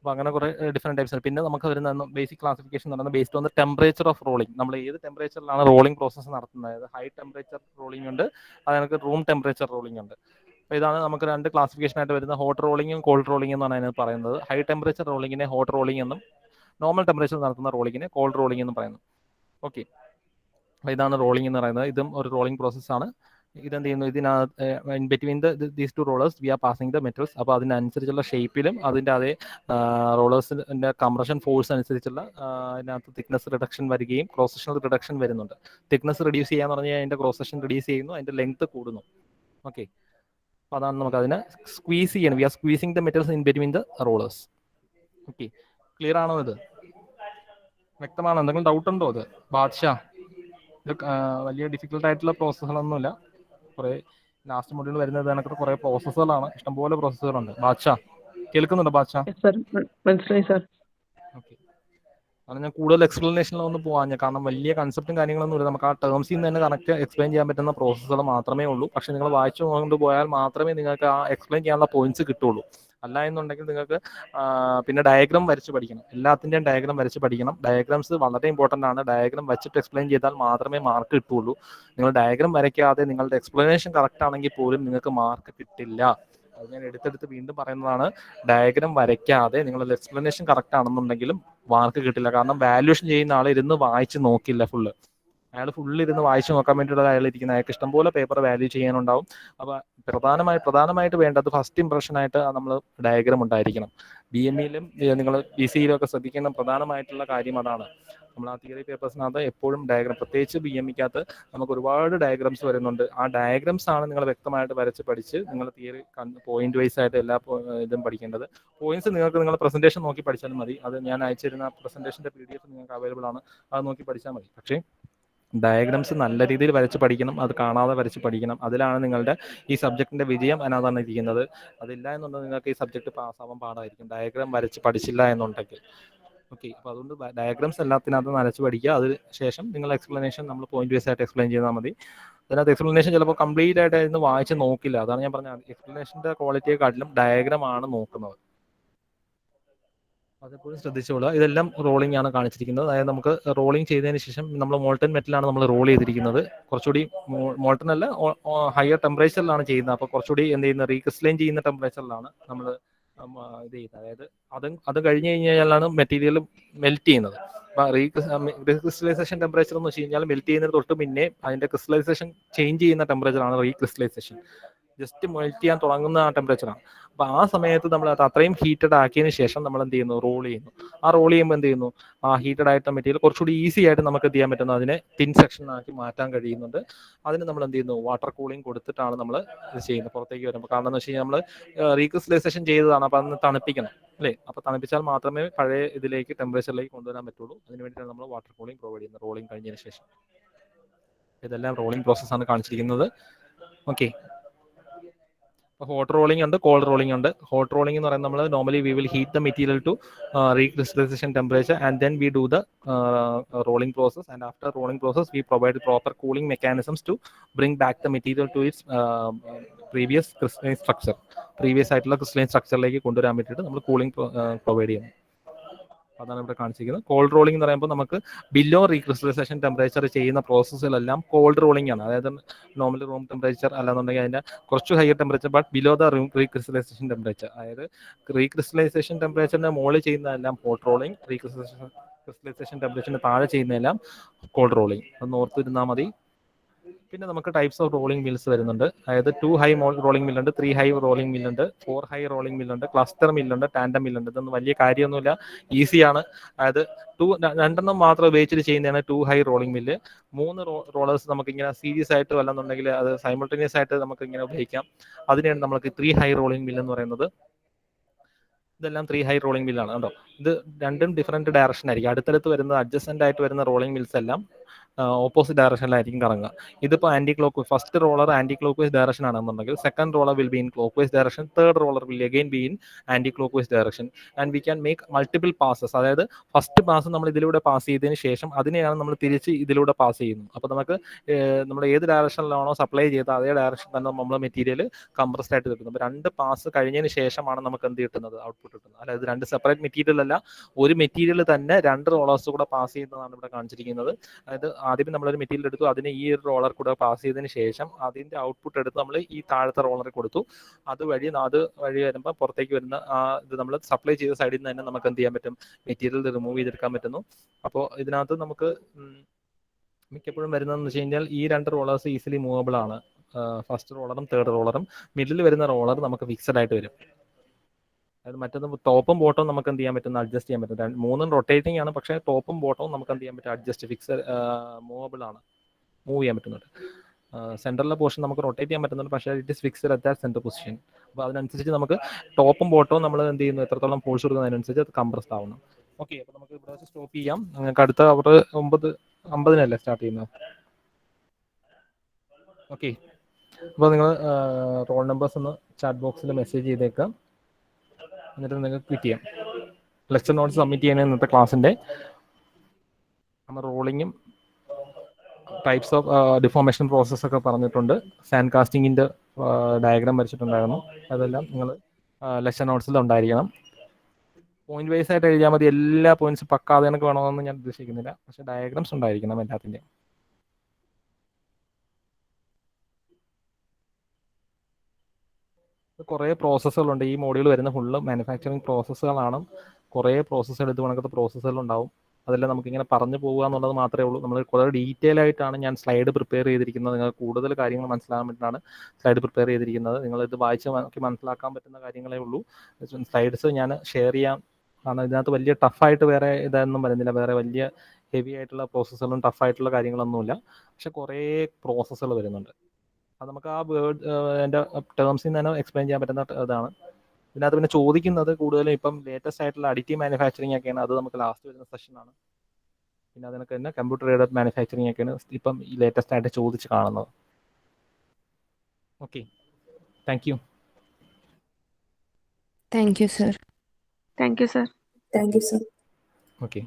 അപ്പോൾ അങ്ങനെ കുറേ different types ഉണ്ട്. പിന്നെ നമുക്ക് വരുന്ന ബേസിക് ക്ലാസിഫിക്കേഷൻ എന്ന് പറയുന്നത് based on the temperature of rolling. നമ്മൾ ഏത് ടെമ്പറേച്ചറിലാണ് റോളിംഗ് പ്രോസസ്സ് നടത്തുന്നത്. അതായത് ഹൈ ടെമ്പറേച്ചർ റോളിംഗ് ഉണ്ട്, അതായത് റൂം ടെമ്പറേച്ചർ റോളിംഗ് ഉണ്ട്. അപ്പോൾ ഇതാണ് നമുക്ക് 2 ക്ലാസിഫിക്കേഷൻ ആയിട്ട് വരുന്ന ഹോട്ട് റോളിംഗും കോൾഡ് റോളിംഗ് എന്നാണ് അതിന് പറയുന്നത്. ഹൈ ടെമ്പറേച്ചർ റോളിങ്ങിനെ ഹോട്ട് റോളിംഗ് എന്നും നോർമൽ ടെമ്പറേച്ചർ നടത്തുന്ന റോളിങ്ങിനെ കോൾഡ് റോളിംഗ് എന്നും പറയുന്നു. ഓക്കെ, അപ്പോൾ ഇതാണ് റോളിംഗ് എന്ന് പറയുന്നത്. ഇതും ഒരു റോളിംഗ് പ്രോസസ്സാണ്. ഇതെന്ത് ചെയ്യുന്നു, ഇതിനകത്ത് in between these 2 rollers we are passing the metals. അപ്പോൾ അതിനനുസരിച്ചുള്ള ഷേപ്പിലും അതിൻ്റെ അതേ റോളേഴ്സിൻ്റെ കംപ്രഷൻ ഫോഴ്സ് അനുസരിച്ചുള്ള അതിനകത്ത് തിക്നെസ് റിഡക്ഷൻ വരികയും ക്രോസ് സെക്ഷണൽ റിഡക്ഷൻ വരുന്നുണ്ട്. തിക്നെസ് റിഡ്യൂസ് ചെയ്യാന്ന് പറഞ്ഞാൽ അതിൻ്റെ ക്രോസ് സെക്ഷൻ റിഡ്യൂസ് ചെയ്യുന്നു, അതിൻ്റെ ലെങ്ത് കൂടുന്നു. ഓക്കെ, അപ്പോൾ അതാണ് നമുക്ക് അതിനെ സ്ക്വീസ് ചെയ്യണം. We are squeezing the metals in between the rollers. Okay, clear ആണോ? ഇത് വ്യക്തമാണോ? എന്തെങ്കിലും ഡൗട്ട് ഉണ്ടോ? ഇത് ബാദ്ഷാ, ഇത് വലിയ ഡിഫിക്കൽട്ട് ആയിട്ടുള്ള പ്രോസസ്സുകളൊന്നുമില്ല. കുറേ ലാസ്റ്റ് മൊഡ്യൂൾ വരുന്നത് കണക്ക് കുറേ പ്രോസസ്സുകളാണ്, ഇഷ്ടംപോലെ പ്രോസസ്സുകളുണ്ട്. ബാദ്ഷാ കേൾക്കുന്നുണ്ടോ? ബാദ്ഷാ മനസ്സിലായി സാർ. ഓക്കെ, കാരണം ഞാൻ കൂടുതൽ എക്സ്പ്ലനേഷനിലൊന്നും പോകാൻ, കാരണം വലിയ കൺസെപ്റ്റും കാര്യങ്ങളൊന്നും ഇല്ല. നമുക്ക് ആ ടേംസിൽ നിന്ന് തന്നെ കറക്റ്റ് എക്സ്പ്ലെയിൻ ചെയ്യാൻ പറ്റുന്ന പ്രോസസ്സുകൾ മാത്രമേ ഉള്ളൂ. പക്ഷേ നിങ്ങൾ വായിച്ചു കൊണ്ട് പോയാൽ മാത്രമേ നിങ്ങൾക്ക് ആ എക്സ്പ്ലെയിൻ ചെയ്യാനുള്ള പോയിന്റ്സ് കിട്ടുള്ളൂ. അല്ല എന്നുണ്ടെങ്കിൽ നിങ്ങൾക്ക് പിന്നെ ഡയഗ്രാം വരച്ച് പഠിക്കണം. എല്ലാത്തിൻ്റെയും ഡയഗ്രാം വരച്ച് പഠിക്കണം. ഡയഗ്രാംസ് വളരെ ഇമ്പോർട്ടൻ്റ് ആണ്. ഡയഗ്രാം വെച്ചിട്ട് എക്സ്പ്ലെയിൻ ചെയ്താൽ മാത്രമേ മാർക്ക് കിട്ടുള്ളൂ. നിങ്ങൾ ഡയഗ്രാം വരയ്ക്കാതെ നിങ്ങളുടെ എക്സ്പ്ലനേഷൻ കറക്റ്റ് ആണെങ്കിൽ പോലും നിങ്ങൾക്ക് മാർക്ക് കിട്ടില്ല. അത് ഞാൻ എടുത്തെടുത്ത് വീണ്ടും പറയുന്നതാണ്. ഡയഗ്രാം വരയ്ക്കാതെ നിങ്ങളുടെ എക്സ്പ്ലനേഷൻ കറക്റ്റ് ആണെന്നുണ്ടെങ്കിലും മാർക്ക് കിട്ടില്ല. കാരണം വാല്യൂഷൻ ചെയ്യുന്ന ആൾ ഇരുന്ന് വായിച്ച് നോക്കില്ല ഫുള്ള്. അയാൾ ഫുള്ള് ഇരുന്ന് വായിച്ച് നോക്കാൻ വേണ്ടിയിട്ട് അയാൾ ഇരിക്കുന്നത്. അയാൾക്ക് ഇഷ്ടംപോലെ പേപ്പർ വാല്യൂ ചെയ്യാനുണ്ടാവും. അപ്പോൾ പ്രധാനമായിട്ട് വേണ്ടത് ഫസ്റ്റ് ഇംപ്രഷനായിട്ട് നമ്മൾ ഡയഗ്രാം ഉണ്ടായിരിക്കണം. BMEയിലും നിങ്ങൾ BCEയിലും ഒക്കെ ശ്രദ്ധിക്കുന്ന പ്രധാനമായിട്ടുള്ള കാര്യം അതാണ്. നമ്മൾ ആ തിയറി പേപ്പേഴ്സിനകത്ത് എപ്പോഴും ഡയഗ്രാം, പ്രത്യേകിച്ച് BMEക്കകത്ത് നമുക്ക് ഒരുപാട് ഡയഗ്രാംസ് വരുന്നുണ്ട്. ആ ഡയഗ്രാംസ് ആണ് നിങ്ങൾ വ്യക്തമായിട്ട് വരച്ച് പഠിച്ച് നിങ്ങൾ തിയറി പോയിന്റ് വൈസ് ആയിട്ട് എല്ലാ ഇതും പഠിക്കേണ്ടത്. പോയിന്റ്സ് നിങ്ങൾക്ക് നിങ്ങളുടെ പ്രസന്റേഷൻ നോക്കി പഠിച്ചാലും മതി. അത് ഞാൻ അയച്ചിരുന്ന പ്രസന്റേഷൻ്റെ PDF നിങ്ങൾക്ക് അവൈലബിൾ ആണ്, അത് നോക്കി പഠിച്ചാൽ മതി. പക്ഷേ ഡയഗ്രാംസ് നല്ല രീതിയിൽ വരച്ച് പഠിക്കണം. അത് കാണാതെ വരച്ച് പഠിക്കണം. അതിലാണ് നിങ്ങളുടെ ഈ സബ്ജക്റ്റിൻ്റെ വിജയം അതിനകത്താണ് ഇരിക്കുന്നത്. അതില്ല എന്നുണ്ടെങ്കിൽ നിങ്ങൾക്ക് ഈ സബ്ജക്റ്റ് പാസ്സാവാൻ പാടായിരിക്കും, ഡയഗ്രാം വരച്ച് പഠിച്ചില്ല എന്നുണ്ടെങ്കിൽ. ഓക്കെ, അപ്പോൾ അതുകൊണ്ട് ഡയഗ്രാംസ് എല്ലാത്തിനകത്ത് വരച്ച് പഠിക്കുക. അതിന് ശേഷം നിങ്ങൾ എക്സ്പ്ലനേഷൻ നമ്മൾ പോയിന്റ് വൈസ് ആയിട്ട് എക്സ്പ്ലെയിൻ ചെയ്താൽ മതി. അതിനകത്ത് എക്സ്പ്ലനേഷൻ ചിലപ്പോൾ കംപ്ലീറ്റ് ആയിട്ട് ഇന്ന് വായിച്ച് നോക്കില്ല. അതാണ് ഞാൻ പറഞ്ഞത്, എക്സ്പ്ലനേഷൻ്റെ ക്വാളിറ്റിയെക്കാട്ടിലും ഡയഗ്രാം ആണ് നോക്കുന്നത്. അതെപ്പോഴും ശ്രദ്ധിച്ചോളുക. ഇതെല്ലാം റോളിംഗ് ആണ് കാണിച്ചിരിക്കുന്നത്. അതായത് നമുക്ക് റോളിംഗ് ചെയ്തതിന് ശേഷം നമ്മൾ മോൾട്ടൺ മെറ്റലാണ് നമ്മൾ റോൾ ചെയ്തിരിക്കുന്നത്. കുറച്ചുകൂടി മോൾട്ടൺ അല്ല, ഹയർ ടെമ്പറേച്ചറിലാണ് ചെയ്യുന്നത്. അപ്പോൾ കുറച്ചുകൂടി എന്ത് ചെയ്യുന്നത്, റീക്രിസ്റ്റലൈൻ ചെയ്യുന്ന ടെമ്പറേച്ചറിലാണ് നമ്മൾ ഇത് ചെയ്യുന്നത്. അതായത് അത് കഴിഞ്ഞ് കഴിഞ്ഞാലാണ് മെറ്റീരിയൽ മെൽറ്റ് ചെയ്യുന്നത്. അപ്പോൾ റീക്രിസ്റ്റലൈസേഷൻ ടെമ്പറേച്ചർ എന്ന് വെച്ച് കഴിഞ്ഞാൽ മെൽറ്റ് ചെയ്യുന്നതിന് തൊട്ട് പിന്നെ അതിൻ്റെ ക്രിസ്റ്റലൈസേഷൻ ചേഞ്ച് ചെയ്യുന്ന ടെമ്പറേച്ചറാണ് റീക്രിസ്റ്റലൈസേഷൻ. ജസ്റ്റ് മെൽറ്റ് ചെയ്യാൻ തുടങ്ങുന്ന ആ ടെമ്പറേച്ചറാണ്. അപ്പോൾ ആ സമയത്ത് നമ്മൾ അത് അത്രയും ഹീറ്റഡ് ആക്കിയതിന് ശേഷം നമ്മൾ എന്ത് ചെയ്യുന്നു, റോൾ ചെയ്യുന്നു. ആ റോൾ ചെയ്യുമ്പോൾ എന്ത് ചെയ്യുന്നു, ആ ഹീറ്റഡ് ആയിട്ടുള്ള മെറ്റീരിയൽ കുറച്ചുകൂടി ഈസി ആയിട്ട് നമുക്ക് എന്ത് ചെയ്യാൻ പറ്റുന്നു, അതിനെ തിൻ സെക്ഷൻ ആക്കി മാറ്റാൻ കഴിയുന്നുണ്ട്. അതിന് നമ്മൾ എന്ത് ചെയ്യുന്നു, വാട്ടർ കൂളിംഗ് കൊടുത്തിട്ടാണ് നമ്മൾ ഇത് ചെയ്യുന്നത് പുറത്തേക്ക് വരുമ്പോൾ. കാരണം എന്ന് വെച്ച് കഴിഞ്ഞാൽ നമ്മൾ റീക്രിസ്റ്റലൈസേഷൻ ചെയ്തതാണ്, അപ്പോൾ അതൊന്ന് തണുപ്പിക്കണം അല്ലേ. അപ്പോൾ തണുപ്പിച്ചാൽ മാത്രമേ പഴയ ഇതിലേക്ക് ടെമ്പറേച്ചറിലേക്ക് കൊണ്ടുവരാൻ പറ്റുള്ളൂ. അതിന് വേണ്ടിയിട്ടാണ് നമ്മൾ വാട്ടർ കൂളിംഗ് പ്രൊവൈഡ് ചെയ്യുന്നത് റോളിംഗ് കഴിഞ്ഞതിന് ശേഷം. ഇതെല്ലാം റോളിംഗ് പ്രോസസ്സാണ് കാണിച്ചിരിക്കുന്നത്. ഓക്കെ, ഹോട്ട് റോളിംഗ് ഉണ്ട്, കോൾഡ് റോളിംഗ് ഉണ്ട്. ഹോട്ട് റോളിംഗ് എന്ന് പറയുന്നത് നമ്മൾ normally we will heat the material to recrystallisation temperature and then we do the rolling process, and after rolling process we provide proper cooling mechanisms to bring back the material to its previous crystalline structure. previous ആയിട്ടുള്ള crystalline structureലേക്ക് കൊണ്ടുവരാൻ വേണ്ടിയിട്ട് നമ്മൾ cooling provide ചെയ്യുന്നു. അതാണ് ഇവിടെ കാണിച്ചിരിക്കുന്നത്. Called rolling എന്ന് പറയുമ്പോൾ നമുക്ക് ബിലോ റീക്രിസ്റ്റലൈസേഷൻ ടെമ്പറേച്ചർ ചെയ്യുന്ന പ്രോസസ്സുകളെല്ലാം കോൾഡ് റോളിംഗ് ആണ്. അതായത് നോർമലി റൂം ടെമ്പറേച്ചർ അല്ലാന്നുണ്ടെങ്കിൽ അതിൻ്റെ കുറച്ച് higher temperature but below the recrystallisation temperature. അതായത് റീക്രിസ്റ്റലൈസേഷൻ ടെമ്പറേച്ചറിൻ്റെ മുകളിൽ ചെയ്യുന്നതെല്ലാം ഹോട്ട് റോളിംഗ്, റീക്രിസ്റ്റലൈസേഷൻ ക്രിസ്റ്റലൈസേഷൻ ടെമ്പറേച്ചറിന് താഴെ ചെയ്യുന്നതെല്ലാം കോൾഡ് റോളിംഗ്. ഒന്ന് ഓർത്തിരുന്നാൽ മതി. പിന്നെ നമുക്ക് ടൈപ്സ് ഓഫ് റോളിംഗ് മിൽസ് വരുന്നുണ്ട്. അതായത് 2 ഹൈ റോളിംഗ് മില്ലുണ്ട്, 3 ഹൈ റോളിംഗ് മില്ലുണ്ട്, 4 ഹൈ റോളിംഗ് മില്ലുണ്ട്, ക്ലസ്റ്റർ മില്ലുണ്ട്, ടാൻഡം മില്ലുണ്ട്. ഇതൊന്നും വലിയ കാര്യമൊന്നുമില്ല, ഈസിയാണ്. അതായത് രണ്ടെണ്ണം മാത്രം ഉപയോഗിച്ചിട്ട് ചെയ്യുന്നതാണ് 2 ഹൈ റോളിംഗ് മില്ല്. 3 റോളേഴ്സ് നമുക്ക് ഇങ്ങനെ സീരീസ് ആയിട്ട് വല്ലെന്നുണ്ടെങ്കിൽ അത് സൈമിൾട്ടേനിയസ് ആയിട്ട് നമുക്ക് ഇങ്ങനെ ഉപയോഗിക്കാം. അതിനെയാണ് നമുക്ക് 3 ഹൈ റോളിംഗ് മില്ല് എന്ന് പറയുന്നത്. ഇതെല്ലാം 3 ഹൈ റോളിംഗ് മില്ലാണ് കേട്ടോ. ഇത് രണ്ടും ഡിഫറെന്റ് ഡയറക്ഷൻ ആയിരിക്കും. അടുത്തടുത്ത് വരുന്ന അഡ്ജസ്റ്റന്റ് ആയിട്ട് വരുന്ന റോളിംഗ് മിൽസ് എല്ലാം ഓപ്പോസിറ്റ് ഡയറക്ഷനിലായിരിക്കും കറങ്ങുക. ഇതിപ്പോൾ anti clock, first roller anti clockwise direction ആണെന്നുണ്ടെങ്കിൽ second roller will be in clockwise direction, third roller will again be in anti clockwise direction. And we can make multiple passes. അതായത് first pass നമ്മൾ ഇതിലൂടെ pass ചെയ്തതിന് ശേഷം അതിനെയാണ് നമ്മൾ തിരിച്ച് ഇതിലൂടെ പാസ് ചെയ്യുന്നത്. അപ്പോൾ നമുക്ക് നമ്മൾ ഏത് ഡയറക്ഷനിലാണോ സപ്ലൈ ചെയ്തത് അതേ ഡയറക്ഷൻ തന്നെ നമ്മൾ മെറ്റീരിയൽ കംപ്രസ്ഡ് ആയിട്ട് കിട്ടുന്നു. അപ്പോൾ 2 പാസ് കഴിഞ്ഞതിന് ശേഷമാണ് നമുക്ക് എന്ത് കിട്ടുന്നത്, ഔട്ട്പുട്ട് കിട്ടുന്നത്. അതായത് 2 സെപ്പറേറ്റ് മെറ്റീരിയൽ അല്ല, ഒരു മെറ്റീരിയൽ തന്നെ 2 റോളേഴ്സ് കൂടെ പാസ് ചെയ്യുന്നതാണ് ഇവിടെ കാണിച്ചിരിക്കുന്നത്. അതായത് ആദ്യം നമ്മളൊരു മെറ്റീരിയൽ എടുത്തു, അതിനെ ഈ ഒരു റോളർ കൂടെ പാസ് ചെയ്തതിന് ശേഷം അതിന്റെ ഔട്ട്പുട്ട് എടുത്ത് നമ്മൾ ഈ താഴത്തെ റോളറിൽ കൊടുത്തു. അത് വഴി വരുമ്പോൾ പുറത്തേക്ക് വരുന്ന ഇത് നമ്മൾ സപ്ലൈ ചെയ്ത സൈഡിൽ നിന്ന് തന്നെ നമുക്ക് എന്ത് ചെയ്യാൻ പറ്റും, മെറ്റീരിയൽ റിമൂവ് ചെയ്തെടുക്കാൻ പറ്റുന്നു. അപ്പോൾ ഇതിനകത്ത് നമുക്ക് മിക്കപ്പോഴും വരുന്നതെന്ന് വെച്ച് കഴിഞ്ഞാൽ ഈ 2 റോളേഴ്സ് ഈസിലി മൂവബിൾ ആണ്. ഫസ്റ്റ് റോളറും തേർഡ് റോളറും. മിഡിൽ വരുന്ന റോളർ നമുക്ക് ഫിക്സഡ് ആയിട്ട് വരും. അതായത് മറ്റൊന്ന് ടോപ്പും ബോട്ടവും നമുക്ക് എന്ത് ചെയ്യാൻ പറ്റും, അഡ്ജസ്റ്റ് ചെയ്യാൻ പറ്റും. 3 റൊട്ടേറ്റിംഗ് ആണ്, പക്ഷേ ടോപ്പും ബോട്ടവും നമുക്ക് എന്ത് ചെയ്യാൻ പറ്റും, അഡ്ജസ്റ്റ് ഫിക്സഡ് മൂവബിൾ ആണ്, മൂവ് ചെയ്യാൻ പറ്റുന്നുണ്ട്. സെൻറ്ററിലെ പോർഷൻ നമുക്ക് റൊട്ടേറ്റ് ചെയ്യാൻ പറ്റുന്നുണ്ട്, പക്ഷേ it is fixed at that centre position. അപ്പോൾ അതിനനുസരിച്ച് നമുക്ക് ടോപ്പും ബോട്ടവും നമ്മൾ എന്ത് ചെയ്യുന്നു, എത്രത്തോളം ഫോഴ്സ് കൊടുക്കുന്നതിനനുസരിച്ച് അത് കംപ്രസ്ഡ് ആവുന്നു. ഓക്കെ, അപ്പോൾ നമുക്ക് ഇവിടെ വെച്ച് സ്റ്റോപ്പ് ചെയ്യാം. നിങ്ങൾക്ക് അടുത്ത അവർ 9:50 സ്റ്റാർട്ട് ചെയ്യുന്നത്. ഓക്കെ, അപ്പോൾ നിങ്ങൾ റോൾ നമ്പേഴ്സ് ഒന്ന് ചാറ്റ് ബോക്സിൽ മെസ്സേജ് ചെയ്തേക്കാം. എന്നിട്ട് നിങ്ങൾക്ക് ക്വിറ്റ് ചെയ്യാം. ലെക്ചർ നോട്ട്സ് സബ്മിറ്റ് ചെയ്യുന്ന ഇന്നത്തെ ക്ലാസ്സിൻ്റെ നമ്മൾ റോളിങ്ങും ടൈപ്സ് ഓഫ് ഡിഫോർമേഷൻ പ്രോസസ് ഒക്കെ പറഞ്ഞിട്ടുണ്ട്. സാൻഡ് കാസ്റ്റിങ്ങിൻ്റെ ഡയഗ്രാം വരച്ചിട്ടുണ്ടായിരുന്നു. അതെല്ലാം നിങ്ങൾ ലെക്ചർ നോട്ട്സിൽ ഉണ്ടായിരിക്കണം. പോയിന്റ് വൈസ് ആയിട്ട് എഴുതിയാൽ മതി. എല്ലാ പോയിന്റ്സും പക്കാതെ കണക്ക് വേണമെന്ന് ഞാൻ ഉദ്ദേശിക്കുന്നില്ല, പക്ഷേ ഡയഗ്രാംസ് ഉണ്ടായിരിക്കണം എല്ലാത്തിൻ്റെയും. കുറേ പ്രോസസ്സുകളുണ്ട്. ഈ മോഡ്യൂൾ വരുന്ന ഫുള്ള് മാനുഫാക്ചറിങ് പ്രോസസ്സുകളാണ്. കുറേ പ്രോസസ്സുകൾ, ഇത് കണക്കത്തെ പ്രോസസ്സുകളുണ്ടാവും. അതെല്ലാം നമുക്കിങ്ങനെ പറഞ്ഞു പോകുക എന്നുള്ളത് മാത്രമേ ഉള്ളൂ. നമ്മൾ കുറേ ഡീറ്റെയിൽ ആയിട്ടാണ് ഞാൻ സ്ലൈഡ് പ്രിപ്പയർ ചെയ്തിരിക്കുന്നത്. നിങ്ങൾക്ക് കൂടുതൽ കാര്യങ്ങൾ മനസ്സിലാകാൻ വേണ്ടിയിട്ടാണ് സ്ലൈഡ് പ്രിപ്പയർ ചെയ്തിരിക്കുന്നത്. നിങ്ങളിത് വായിച്ച് മനസ്സിലാക്കാൻ പറ്റുന്ന കാര്യങ്ങളേ ഉള്ളൂ. സ്ലൈഡ്സ് ഞാൻ ഷെയർ ചെയ്യാം, കാരണം ഇതിനകത്ത് വലിയ ടഫായിട്ട് വേറെ ഇതൊന്നും വരുന്നില്ല. വേറെ വലിയ ഹെവി ആയിട്ടുള്ള പ്രോസസ്സുകളും ടഫായിട്ടുള്ള കാര്യങ്ങളൊന്നുമില്ല. പക്ഷെ കുറേ പ്രോസസ്സുകൾ വരുന്നുണ്ട്. അത് നമുക്ക് ആ വേർഡ് എൻ്റെ ടേംസിൽ നിന്ന് തന്നെ എക്സ്പ്ലെയിൻ ചെയ്യാൻ പറ്റുന്ന ഇതാണ്. ഇതിനകത്ത് പിന്നെ ചോദിക്കുന്നത് കൂടുതലും ഇപ്പം ലേറ്റസ്റ്റ് ആയിട്ടുള്ള അഡിറ്റീവ് മാനുഫാക്ചറിങ് ഒക്കെയാണ്. അത് നമുക്ക് ലാസ്റ്റ് വരുന്ന സെഷനാണ്. പിന്നെ അതിനൊക്കെ തന്നെ കമ്പ്യൂട്ടർ എയ്ഡഡ് മാനുഫാക്ചറിങ് ഒക്കെയാണ് ഇപ്പം ഈ ലേറ്റസ്റ്റ് ആയിട്ട് ചോദിച്ച് കാണുന്നത്. Okay, thank you. Thank you, sir. Thank you, sir. Thank you, sir. Okay.